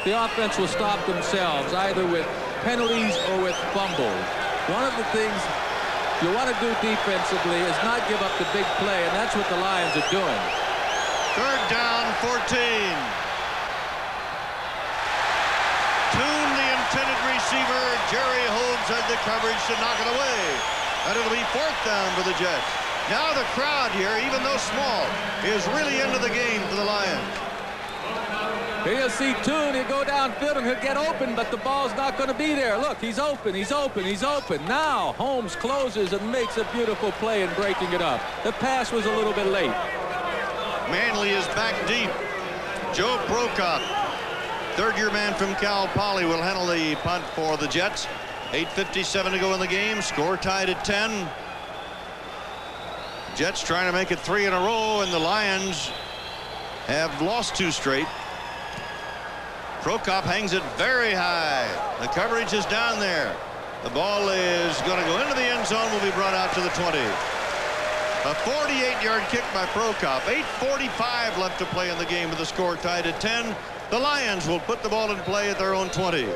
the offense will stop themselves either with penalties or with fumbles. One of the things you want to do defensively is not give up the big play, and that's what the Lions are doing. Third down, 14. Toon, the intended receiver. Jerry Holmes had the coverage to knock it away. And it'll be fourth down for the Jets. Now the crowd here, even though small, is really into the game for the Lions. Here you'll see Toon. He'll go downfield and he'll get open, but the ball's not going to be there. Look, he's open, he's open, he's open. Now Holmes closes and makes a beautiful play in breaking it up. The pass was a little bit late. Manley is back deep. Joe Prokop, third-year man from Cal Poly, will handle the punt for the Jets. 8:57 to go in the game. Score tied at 10. Jets trying to make it 3 in a row, and the Lions have lost 2 straight. Prokop hangs it very high. The coverage is down there. The ball is going to go into the end zone, will be brought out to the 20. A 48-yard kick by Prokop. 8:45 left to play in the game with the score tied at 10. The Lions will put the ball in play at their own 20.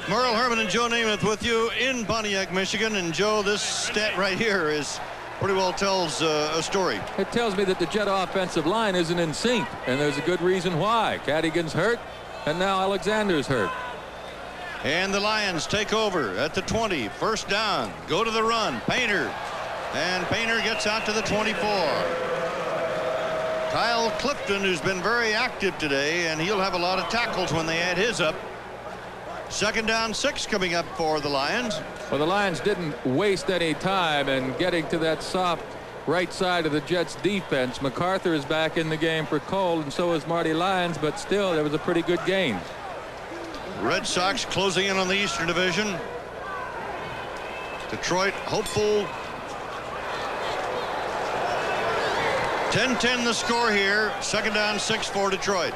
Merle Herman and Joe Namath with you in Pontiac, Michigan. And Joe, this stat right here is pretty well tells a story. It tells me that the Jet offensive line isn't in sync, and there's a good reason why. Cadigan's hurt, and now Alexander's hurt. And the Lions take over at the 20. First down. Go to the run. Painter. And Painter gets out to the 24. Kyle Clifton, who's been very active today, and he'll have a lot of tackles when they add his up. Second down, 6 coming up for the Lions. Well, the Lions didn't waste any time in getting to that soft right side of the Jets defense. MacArthur is back in the game for Cole, and so is Marty Lyons, but still there was a pretty good gain. Red Sox closing in on the Eastern Division. Detroit hopeful. 10-10 the score here. Second down, 6 for Detroit.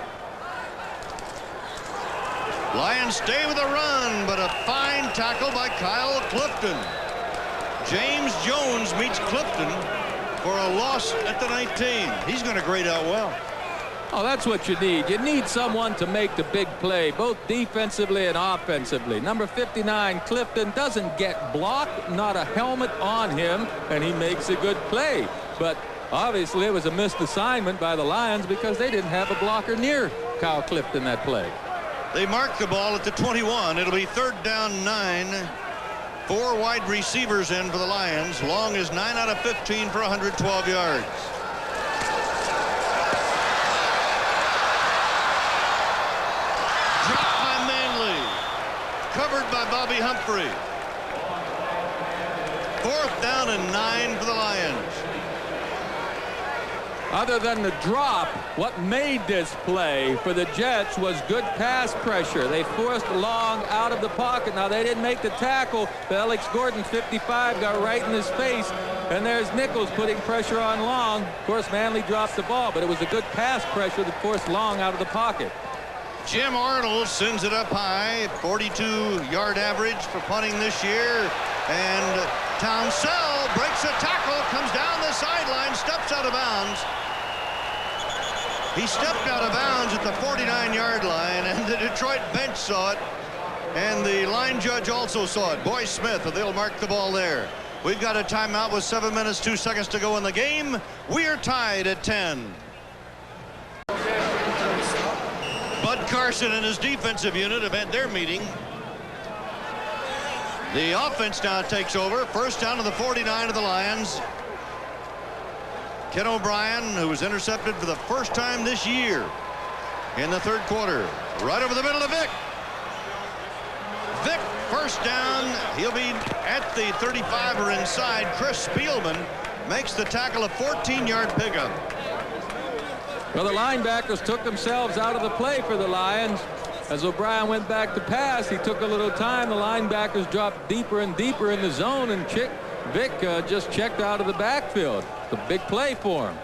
Lions stay with a run, but a fine tackle by Kyle Clifton. James Jones meets Clifton for a loss at the 19. He's going to grade out well. Oh, that's what you need. You need someone to make the big play, both defensively and offensively. Number 59, Clifton, doesn't get blocked, not a helmet on him, and he makes a good play. But obviously it was a missed assignment by the Lions because they didn't have a blocker near Kyle Clifton that play. They mark the ball at the 21. It'll be third down 9. 4 wide receivers in for the Lions. Long is 9 out of 15 for 112 yards. Dropped by Manley. Covered by Bobby Humphrey. Fourth down and 9 for the Lions. Other than the drop, what made this play for the Jets was good pass pressure. They forced Long out of the pocket. Now, they didn't make the tackle, but Alex Gordon, 55, got right in his face. And there's Nichols putting pressure on Long. Of course, Manley dropped the ball, but it was a good pass pressure that forced Long out of the pocket. Jim Arnold sends it up high. 42-yard average for punting this year. And Townsell breaks a tackle, comes down the sideline, steps out of bounds. He stepped out of bounds at the 49-yard line, and the Detroit bench saw it, and the line judge also saw it. Boy Smith, they'll mark the ball there. We've got a timeout with 7 minutes, 2 seconds to go in the game. We are tied at 10. Bud Carson and his defensive unit have had their meeting. The offense now takes over. First down to the 49 of the Lions. Ken O'Brien, who was intercepted for the first time this year in the third quarter. Right over the middle of Vick. Vick, first down. He'll be at the 35 or inside. Chris Spielman makes the tackle, a 14-yard pickup. Well, the linebackers took themselves out of the play for the Lions. As O'Brien went back to pass, he took a little time. The linebackers dropped deeper and deeper in the zone, and Vick just checked out of the backfield. It's a big play for him.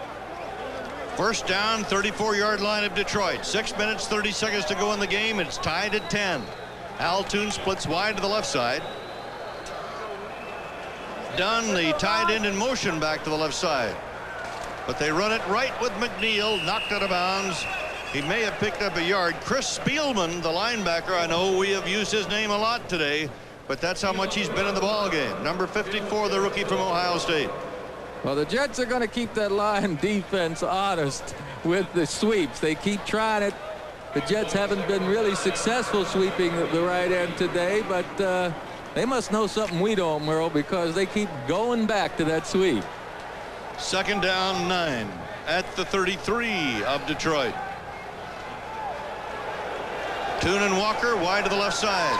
First down, 34-yard line of Detroit. 6 minutes, 30 seconds to go in the game. It's tied at 10. Al Toon splits wide to the left side. Dunn, the tight end, in motion back to the left side. But they run it right with McNeil, knocked out of bounds. He may have picked up a yard. Chris Spielman, the linebacker, I know we have used his name a lot today, but that's how much he's been in the ball game. Number 54, the rookie from Ohio State. Well, the Jets are going to keep that Lion defense honest with the sweeps. They keep trying it. The Jets haven't been really successful sweeping the right end today, but they must know something we don't, Merle, because they keep going back to that sweep. Second down, 9 at the 33 of Detroit. Toon and Walker wide to the left side.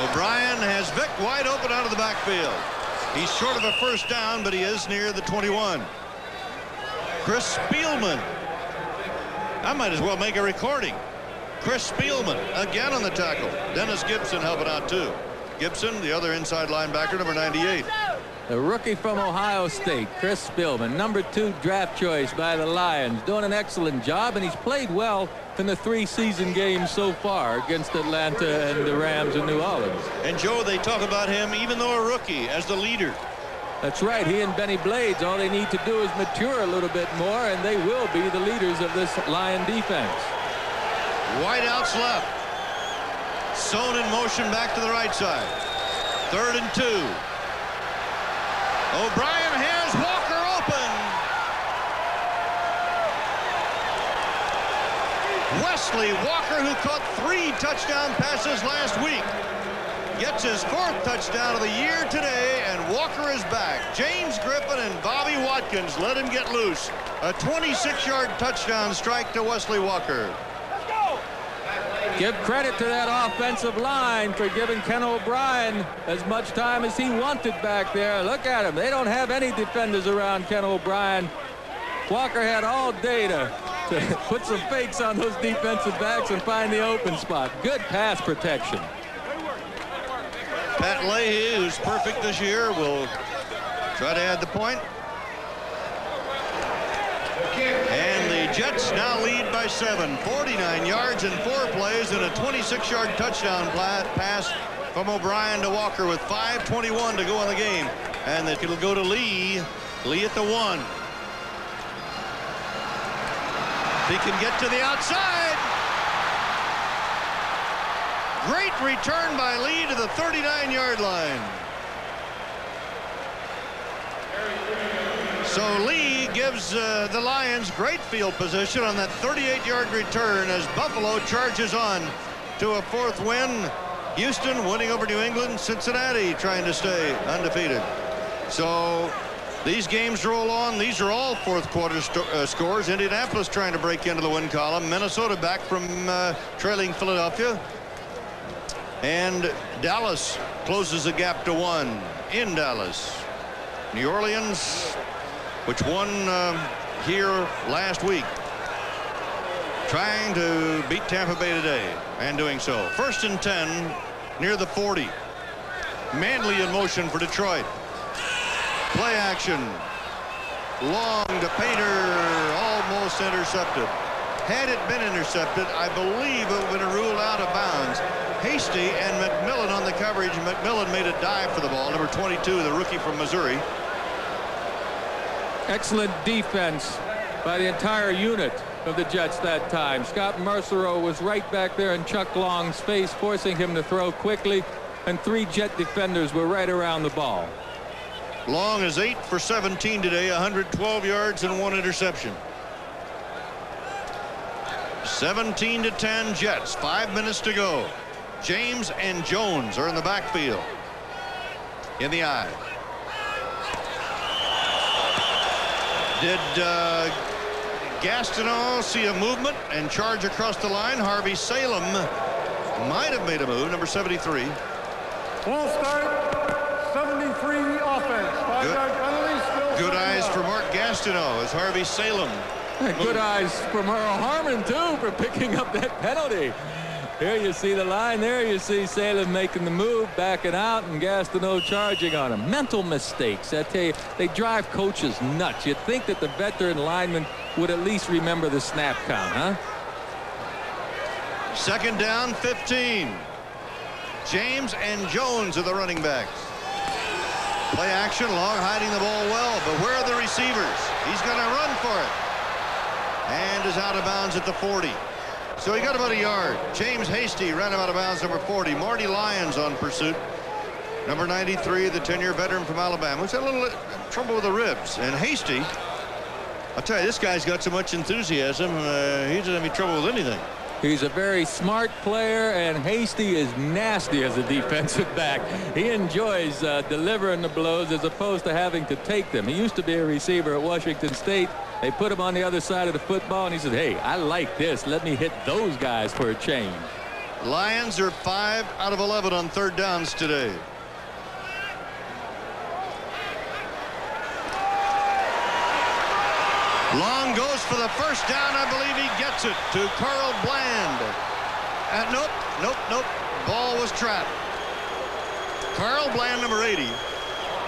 O'Brien has Vick wide open out of the backfield. He's short of a first down, but he is near the 21. Chris Spielman. I might as well make a recording. Chris Spielman again on the tackle. Dennis Gibson helping out too. Gibson, the other inside linebacker, number 98. The rookie from Ohio State, Chris Spielman, number 2 draft choice by the Lions, doing an excellent job, and he's played well in the 3 season games so far against Atlanta and the Rams in New Orleans. And Joe, they talk about him, even though a rookie, as the leader. That's right. He and Benny Blades, all they need to do is mature a little bit more, and they will be the leaders of this Lion defense. Wideouts left. Sohn in motion back to the right side. 3rd and 2. O'Brien has Walker open. Wesley Walker, who caught 3 touchdown passes last week, gets his 4th touchdown of the year today, and Walker is back. James Griffin and Bobby Watkins let him get loose. A 26-yard touchdown strike to Wesley Walker. Give credit to that offensive line for giving Ken O'Brien as much time as he wanted back there. Look at him. They don't have any defenders around Ken O'Brien. Walker had all day to put some fakes on those defensive backs and find the open spot. Good pass protection. Pat Leahy, who's perfect this year, will try to add the point. And the Jets now lead by 7. 49 yards in 4 plays and a 26-yard touchdown pass from O'Brien to Walker with 5:21 to go in the game. And it'll go to Lee. Lee at the 1. He can get to the outside. Great return by Lee to the 39-yard line. So Lee gives the Lions great field position on that 38-yard return as Buffalo charges on to a 4th win. Houston winning over New England. Cincinnati trying to stay undefeated. So these games roll on. These are all 4th quarter scores. Indianapolis trying to break into the win column. Minnesota back from trailing Philadelphia. And Dallas closes the gap to 1 in Dallas. New Orleans, which won here last week, trying to beat Tampa Bay today and doing so. 1st and 10 near the 40. Manley in motion for Detroit. Play action. Long to Painter, almost intercepted. Had it been intercepted, I believe it would have been ruled out of bounds. Hasty and McMillan on the coverage. McMillan made a dive for the ball. Number 22, the rookie from Missouri. Excellent defense by the entire unit of the Jets that time. Scott Mercereau was right back there in Chuck Long's face, forcing him to throw quickly, and 3 Jet defenders were right around the ball. Long is 8 for 17 today, 112 yards and 1 interception. 17-10 Jets, 5 minutes to go. James and Jones are in the backfield. In the eye. Did Gastineau see a movement and charge across the line? Harvey Salem might have made a move, number 73. Full start, 73 offense. 5-yard penalty, still. Good eyes for Mark Gastineau as Harvey Salem. Good eyes from Earl Harmon, too, for picking up that penalty. Here you see the line. There you see Salem making the move, backing out, and Gastineau charging on him. Mental mistakes. I tell you, they drive coaches nuts. You'd think that the veteran lineman would at least remember the snap count, huh? 2nd down, 15. James and Jones are the running backs. Play action, Long hiding the ball well, but where are the receivers? He's going to run for it. And is out of bounds at the 40. So he got about a yard. James Hasty ran him out of bounds, number 40. Marty Lyons on pursuit. Number 93, the 10-year veteran from Alabama, who's had a little trouble with the ribs. And Hasty, I'll tell you, this guy's got so much enthusiasm, he doesn't have any trouble with anything. He's a very smart player, and Hasty is nasty as a defensive back. He enjoys delivering the blows as opposed to having to take them. He used to be a receiver at Washington State. They put him on the other side of the football, and he said, hey, I like this. Let me hit those guys for a change. Lions are 5 out of 11 on 3rd downs today. Long goes for the 1st down. I believe he gets it to Carl Bland. Nope. Ball was trapped. Carl Bland, number 80,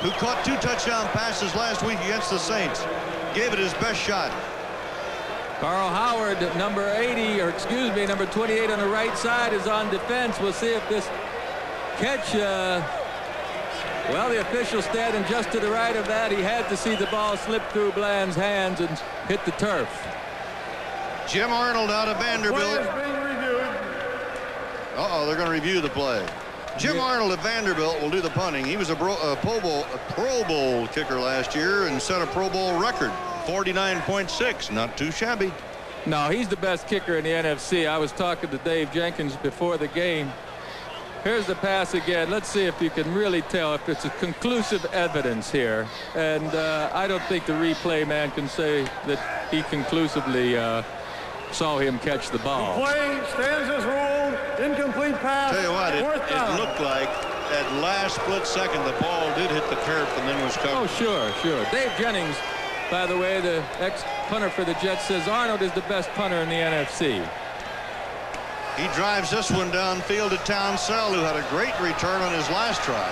who caught 2 touchdown passes last week against the Saints. Gave it his best shot. Carl Howard, number 80, or excuse me, number 28 on the right side is on defense. We'll see if this catch, well, the official standing just to the right of that. He had to see the ball slip through Bland's hands and hit the turf. Jim Arnold out of Vanderbilt. Play is being reviewed. Uh-oh, they're going to review the play. Jim Arnold of Vanderbilt will do the punting. He was a Pro Bowl kicker last year and set a Pro Bowl record, 49.6. Not too shabby. No, he's the best kicker in the NFC. I was talking to Dave Jenkins before the game. Here's the pass again. Let's see if you can really tell if it's a conclusive evidence here. And I don't think the replay man can say that he conclusively saw him catch the ball. Play stands as ruled. Incomplete pass. Tell you what, it looked like at last split second the ball did hit the turf and then was covered. Oh, sure. Dave Jennings, by the way, the ex-punter for the Jets, says Arnold is the best punter in the NFC. He drives this one downfield to Townsell, who had a great return on his last try.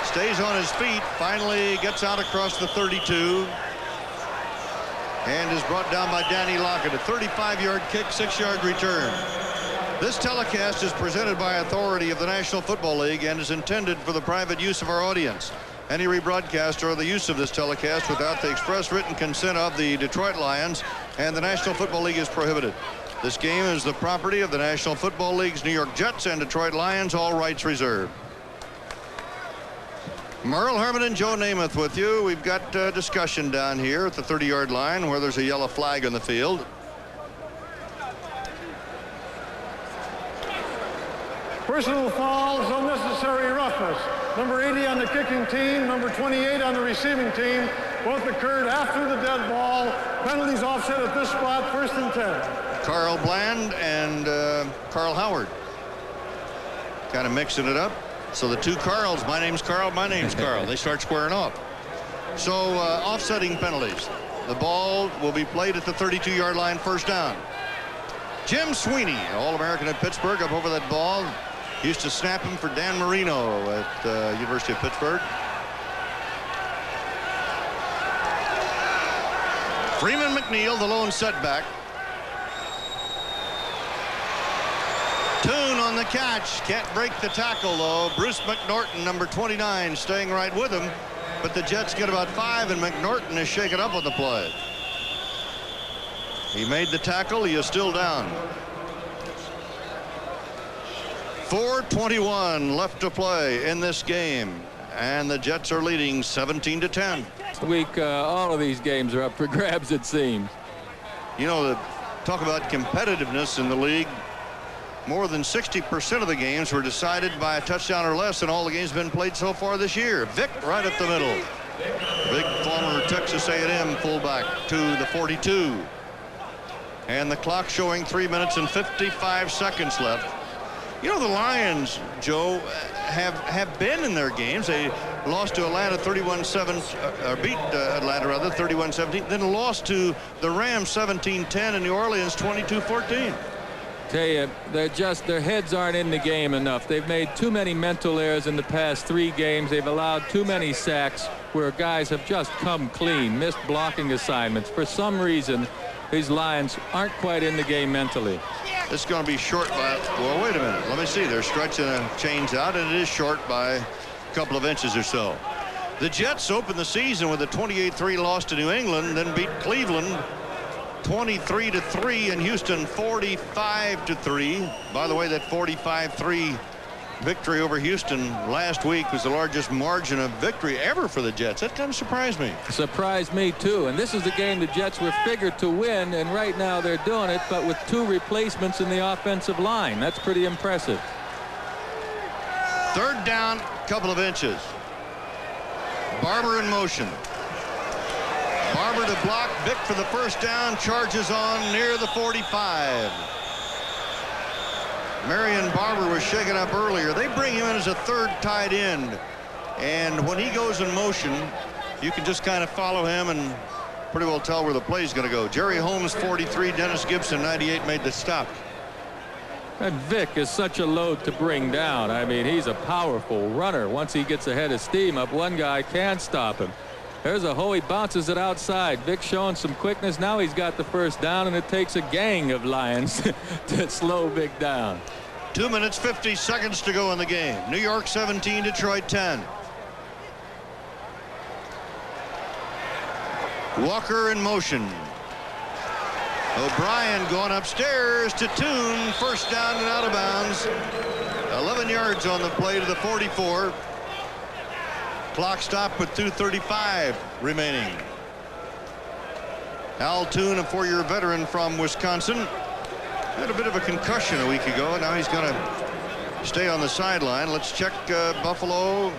Stays on his feet, finally gets out across the 32. And is brought down by Danny Lockett. A 35-yard kick, 6-yard return. This telecast is presented by authority of the National Football League and is intended for the private use of our audience. Any rebroadcast or the use of this telecast without the express written consent of the Detroit Lions and the National Football League is prohibited. This game is the property of the National Football League's New York Jets and Detroit Lions, all rights reserved. Merle Herman and Joe Namath with you. We've got discussion down here at the 30-yard line where there's a yellow flag on the field. Personal fouls, unnecessary roughness. Number 80 on the kicking team, number 28 on the receiving team. Both occurred after the dead ball. Penalties offset at this spot, 1st and 10. Carl Bland and Carl Howard. Kind of mixing it up. So the two Carls, my name's Carl, my name's Carl. They start squaring off. So offsetting penalties. The ball will be played at the 32-yard line, 1st down. Jim Sweeney, All-American at Pittsburgh, up over that ball. Used to snap him for Dan Marino at University of Pittsburgh. Freeman McNeil, the lone setback. Toon on the catch. Can't break the tackle, though. Bruce McNorton, number 29, staying right with him. But the Jets get about 5, and McNorton is shaken up on the play. He made the tackle. He is still down. 4:21 left to play in this game. And the Jets are leading 17-10. This week, all of these games are up for grabs, it seems. You know, talk about competitiveness in the league. More than 60% of the games were decided by a touchdown or less, and all the games have been played so far this year. Vick right up the middle. Big former Texas A&M fullback to the 42. And the clock showing 3 minutes and 55 seconds left. You know, the Lions, Joe, have been in their games. They lost to Atlanta 31-7, beat Atlanta rather 31-17, then lost to the Rams 17-10 and New Orleans 22-14. Tell you, their heads aren't in the game enough. They've made too many mental errors in the past 3 games. They've allowed too many sacks where guys have just come clean, missed blocking assignments. For some reason, these Lions aren't quite in the game mentally. It's going to be short by, well, wait a minute. Let me see. They're stretching the chains out, and it is short by a couple of inches or so. The Jets opened the season with a 28-3 loss to New England, then beat Cleveland 23-3 and Houston 45-3. By the way, that 45-3 victory over Houston last week was the largest margin of victory ever for the Jets. That kind of surprised me. Surprised me too. And this is the game the Jets were figured to win, and right now they're doing it, but with 2 replacements in the offensive line. That's pretty impressive. 3rd down, couple of inches. Barber in motion. Barber to block. Vick for the 1st down. Charges on near the 45. Marion Barber was shaken up earlier. They bring him in as a 3rd tight end. And when he goes in motion, you can just kind of follow him and pretty well tell where the play is going to go. Jerry Holmes, 43. Dennis Gibson, 98, made the stop. And Vic is such a load to bring down. I mean, he's a powerful runner. Once he gets ahead of steam up, one guy can't stop him. There's a hole. He bounces it outside. Vic showing some quickness. Now he's got the first down, and it takes a gang of Lions to slow Vic down. 2 minutes 50 seconds to go in the game. New York 17, Detroit 10. Walker in motion. O'Brien going upstairs to Tune. First down and out of bounds. 11 yards on the play to the 44. Clock stopped with 2:35 remaining. Al Tune, a 4-year veteran from Wisconsin, had a bit of a concussion a week ago. Now he's going to stay on the sideline. Let's check Buffalo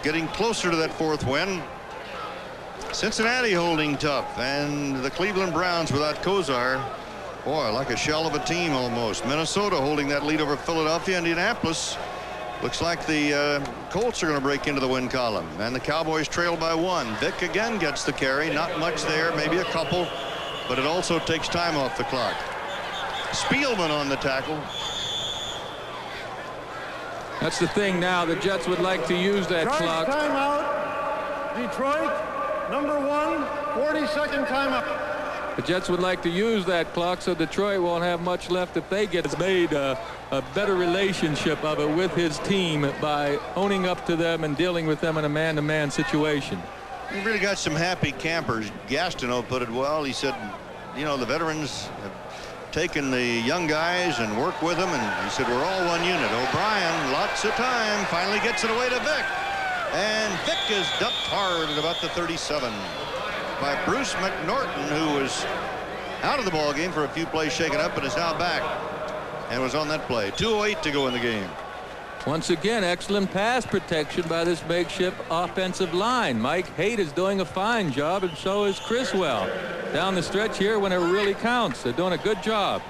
getting closer to that 4th win. Cincinnati holding tough, and the Cleveland Browns without Kosar, boy, like a shell of a team almost. Minnesota holding that lead over Philadelphia. Indianapolis looks like the Colts are going to break into the win column, and the Cowboys trail by 1. Vic again gets the carry. Not much there, maybe a couple, but it also takes time off the clock. Spielman on the tackle. That's the thing now. The Jets would like to use that clock. Timeout. Detroit, number 1, 40-second timeout. The Jets would like to use that clock so Detroit won't have much left if they get made a better relationship of it with his team by owning up to them and dealing with them in a man-to-man situation. We really got some happy campers. Gastineau put it well. He said, you know, the veterans have taken the young guys and worked with them, and he said, we're all one unit. O'Brien, lots of time, finally gets it away to Vic. And Vic is dumped hard at about the 37 by Bruce McNorton, who was out of the ball game for a few plays shaken up, but is now back and was on that play. 2:08 to go in the game. Once again, excellent pass protection by this makeshift offensive line. Mike Haight is doing a fine job, and so is Criswell. Down the stretch here when it really counts. They're doing a good job.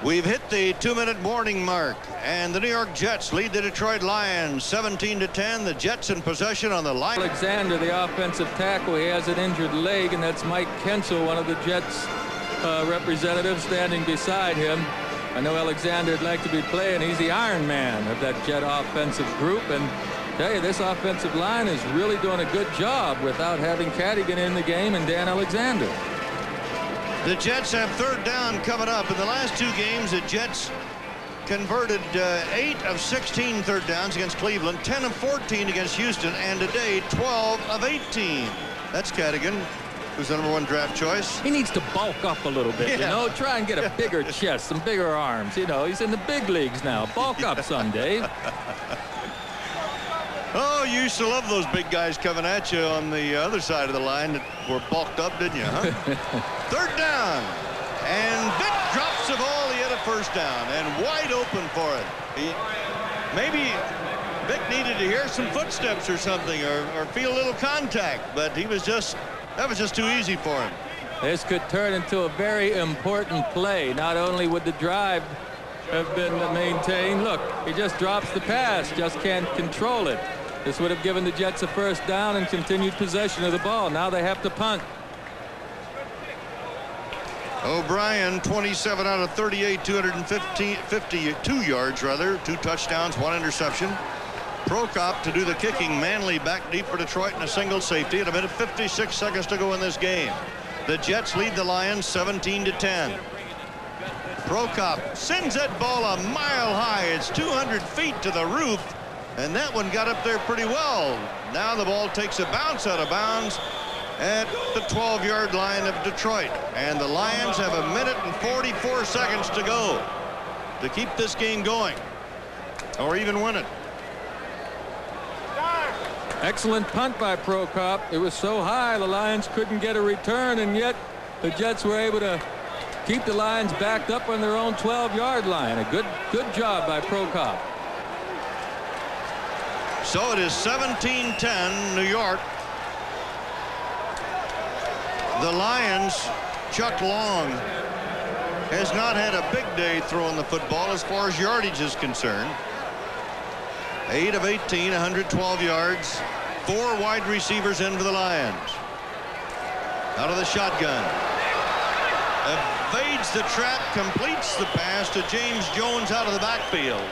We've hit the 2-minute warning mark, and the New York Jets lead the Detroit Lions 17-10. The Jets in possession on the line. Alexander, the offensive tackle, he has an injured leg, and that's Mike Kensel, one of the Jets representatives, standing beside him. I know Alexander would like to be playing. He's the Iron Man of that Jet offensive group, and I tell you, this offensive line is really doing a good job without having Cadigan in the game and Dan Alexander. The Jets have 3rd down coming up. In the last 2 games, the Jets converted 8 of 16 third downs against Cleveland, 10 of 14 against Houston, and today 12 of 18. That's Cadigan, who's the #1 draft choice. He needs to bulk up a little bit, you know, try and get a bigger chest, some bigger arms. You know, he's in the big leagues now. Bulk up some, Dave. Oh, you used to love those big guys coming at you on the other side of the line that were bulked up, didn't you, huh? 3rd down. And Vic drops the ball. He had a 1st down and wide open for it. Maybe Vic needed to hear some footsteps or something, or feel a little contact, but that was just too easy for him. This could turn into a very important play. Not only would the drive have been maintained, look, he just drops the pass, just can't control it. This would have given the Jets a 1st down and continued possession of the ball. Now they have to punt. O'Brien, 27 out of 38, 252 yards, rather. 2 touchdowns, 1 interception. Prokop to do the kicking. Manley back deep for Detroit in a single safety. At 1:56 seconds to go in this game. The Jets lead the Lions 17-10. Prokop sends that ball a mile high. It's 200 feet to the roof, and that one got up there pretty well. Now the ball takes a bounce out of bounds at the 12-yard line of Detroit, and the Lions have 1 minute and 44 seconds to go to keep this game going or even win it. Excellent punt by Prokop. It was so high the Lions couldn't get a return, and yet the Jets were able to keep the Lions backed up on their own 12-yard line. A good job by Prokop. So it is 17-10 New York. The Lions, Chuck Long has not had a big day throwing the football as far as yardage is concerned. 8 of 18, 112 yards. 4 wide receivers in for the Lions. Out of the shotgun. A evades the trap, completes the pass to James Jones out of the backfield.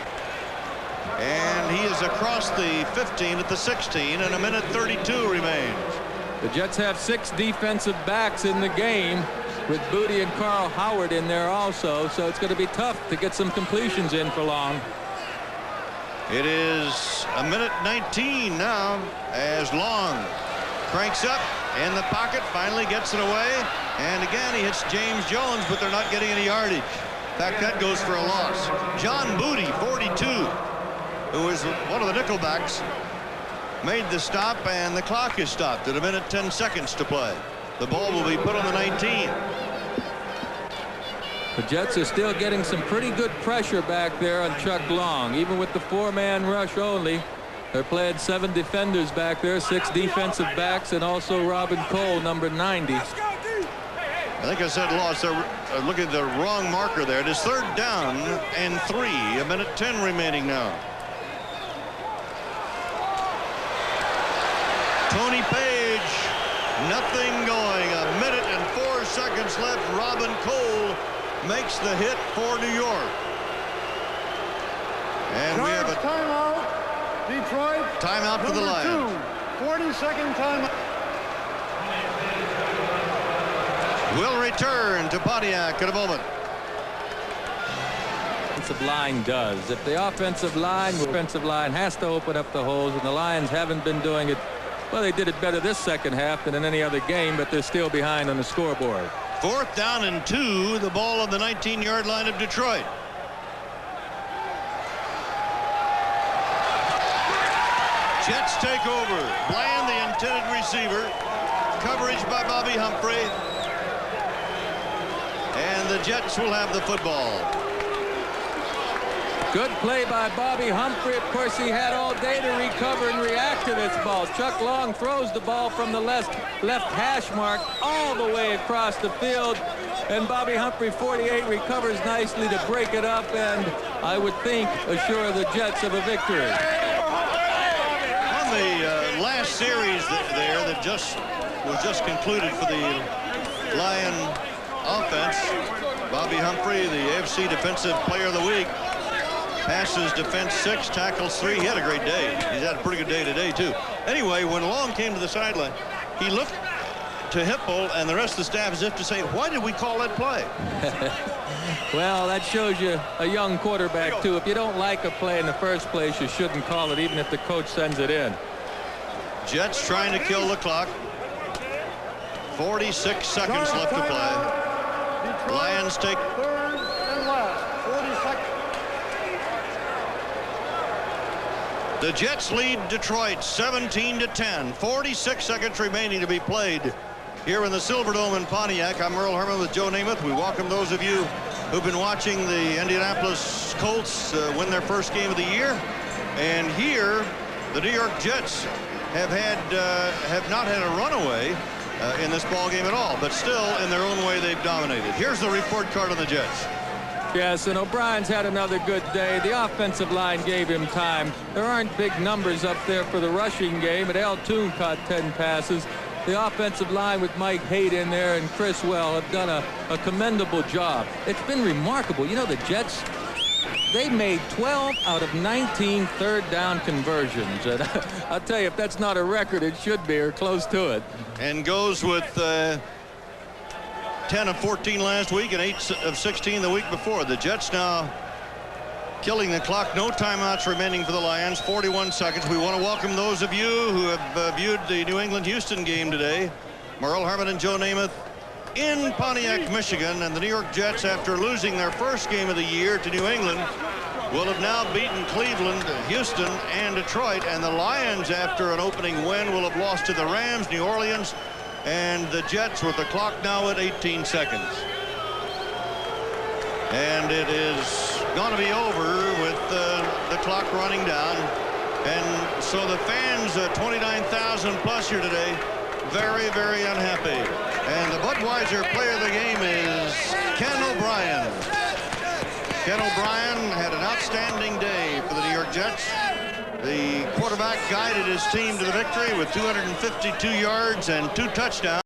And he is across the 15 at the 16, and a minute 32 remains. The Jets have 6 defensive backs in the game, with Booty and Carl Howard in there also, so it's going to be tough to get some completions in for long. It is a minute 19 now as Long cranks up in the pocket, finally gets it away, and again he hits James Jones, but they're not getting any yardage. In fact, that goes for a loss. John Booty, 42, who is one of the nickelbacks, made the stop, and the clock is stopped at a minute 10 seconds to play. The ball will be put on the 19. The Jets are still getting some pretty good pressure back there on Chuck Long. Even with the 4-man rush only, they're playing 7 defenders back there, 6 defensive backs, and also Robin Cole, number 90. I think I said lost. They're looking at the wrong marker there. It is 3rd down and 3. A minute 10 remaining now. Tony Page, nothing going. A minute and 4 seconds left. Robin Cole makes the hit for New York. And we have a timeout. Detroit. Timeout for the Lions. 40-second timeout. We'll return to Pontiac in a moment. Offensive line does. If the offensive line has to open up the holes, and the Lions haven't been doing it. Well, they did it better this second half than in any other game, but they're still behind on the scoreboard. 4th down and 2. The ball on the 19-yard line of Detroit. Jets take over. Bland, the intended receiver. Coverage by Bobby Humphrey. And the Jets will have the football. Good play by Bobby Humphrey. Of course, he had all day to recover and react to this ball. Chuck Long throws the ball from the left hash mark all the way across the field. And Bobby Humphrey, 48, recovers nicely to break it up and, I would think, assure the Jets of a victory. On the last series there that was just concluded for the Lion offense, Bobby Humphrey, the AFC Defensive Player of the Week, passes defense 6, tackles 3. He had a great day. He's had a pretty good day today, too. Anyway, when Long came to the sideline, he looked to Hipple and the rest of the staff as if to say, why did we call that play? Well, that shows you a young quarterback, too. If you don't like a play in the first place, you shouldn't call it, even if the coach sends it in. Jets trying to kill the clock. 46 seconds left to play. Lions take... 3rd and last. 40 seconds. The Jets lead Detroit 17-10. 46 seconds remaining to be played here in the Silverdome in Pontiac. I'm Merle Herman with Joe Namath. We welcome those of you who've been watching the Indianapolis Colts win their first game of the year. And here, the New York Jets have not had a runaway in this ball game at all, but still, in their own way, they've dominated. Here's the report card on the Jets. Yes, and O'Brien's had another good day. The offensive line gave him time. There aren't big numbers up there for the rushing game, but Al Toon caught 10 passes. The offensive line with Mike Haight in there and Chris Well have done a commendable job. It's been remarkable. You know, the Jets, they made 12 out of 19 third down conversions. And I'll tell you, if that's not a record, it should be, or close to it. And goes with 10 of 14 last week and 8 of 16 the week before. The Jets now killing the clock. No timeouts remaining for the Lions. 41 seconds. We want to welcome those of you who have viewed the New England-Houston game today. Merle Herman and Joe Namath in Pontiac, Michigan. And the New York Jets, after losing their first game of the year to New England, will have now beaten Cleveland, Houston, and Detroit. And the Lions, after an opening win, will have lost to the Rams, New Orleans, and the Jets, with the clock now at 18 seconds. And it is going to be over with the clock running down. And so the fans, 29,000 plus here today, very, very unhappy. And the Budweiser player of the game is Ken O'Brien. Ken O'Brien had an outstanding day for the New York Jets. The quarterback guided his team to the victory with 252 yards and 2 touchdowns.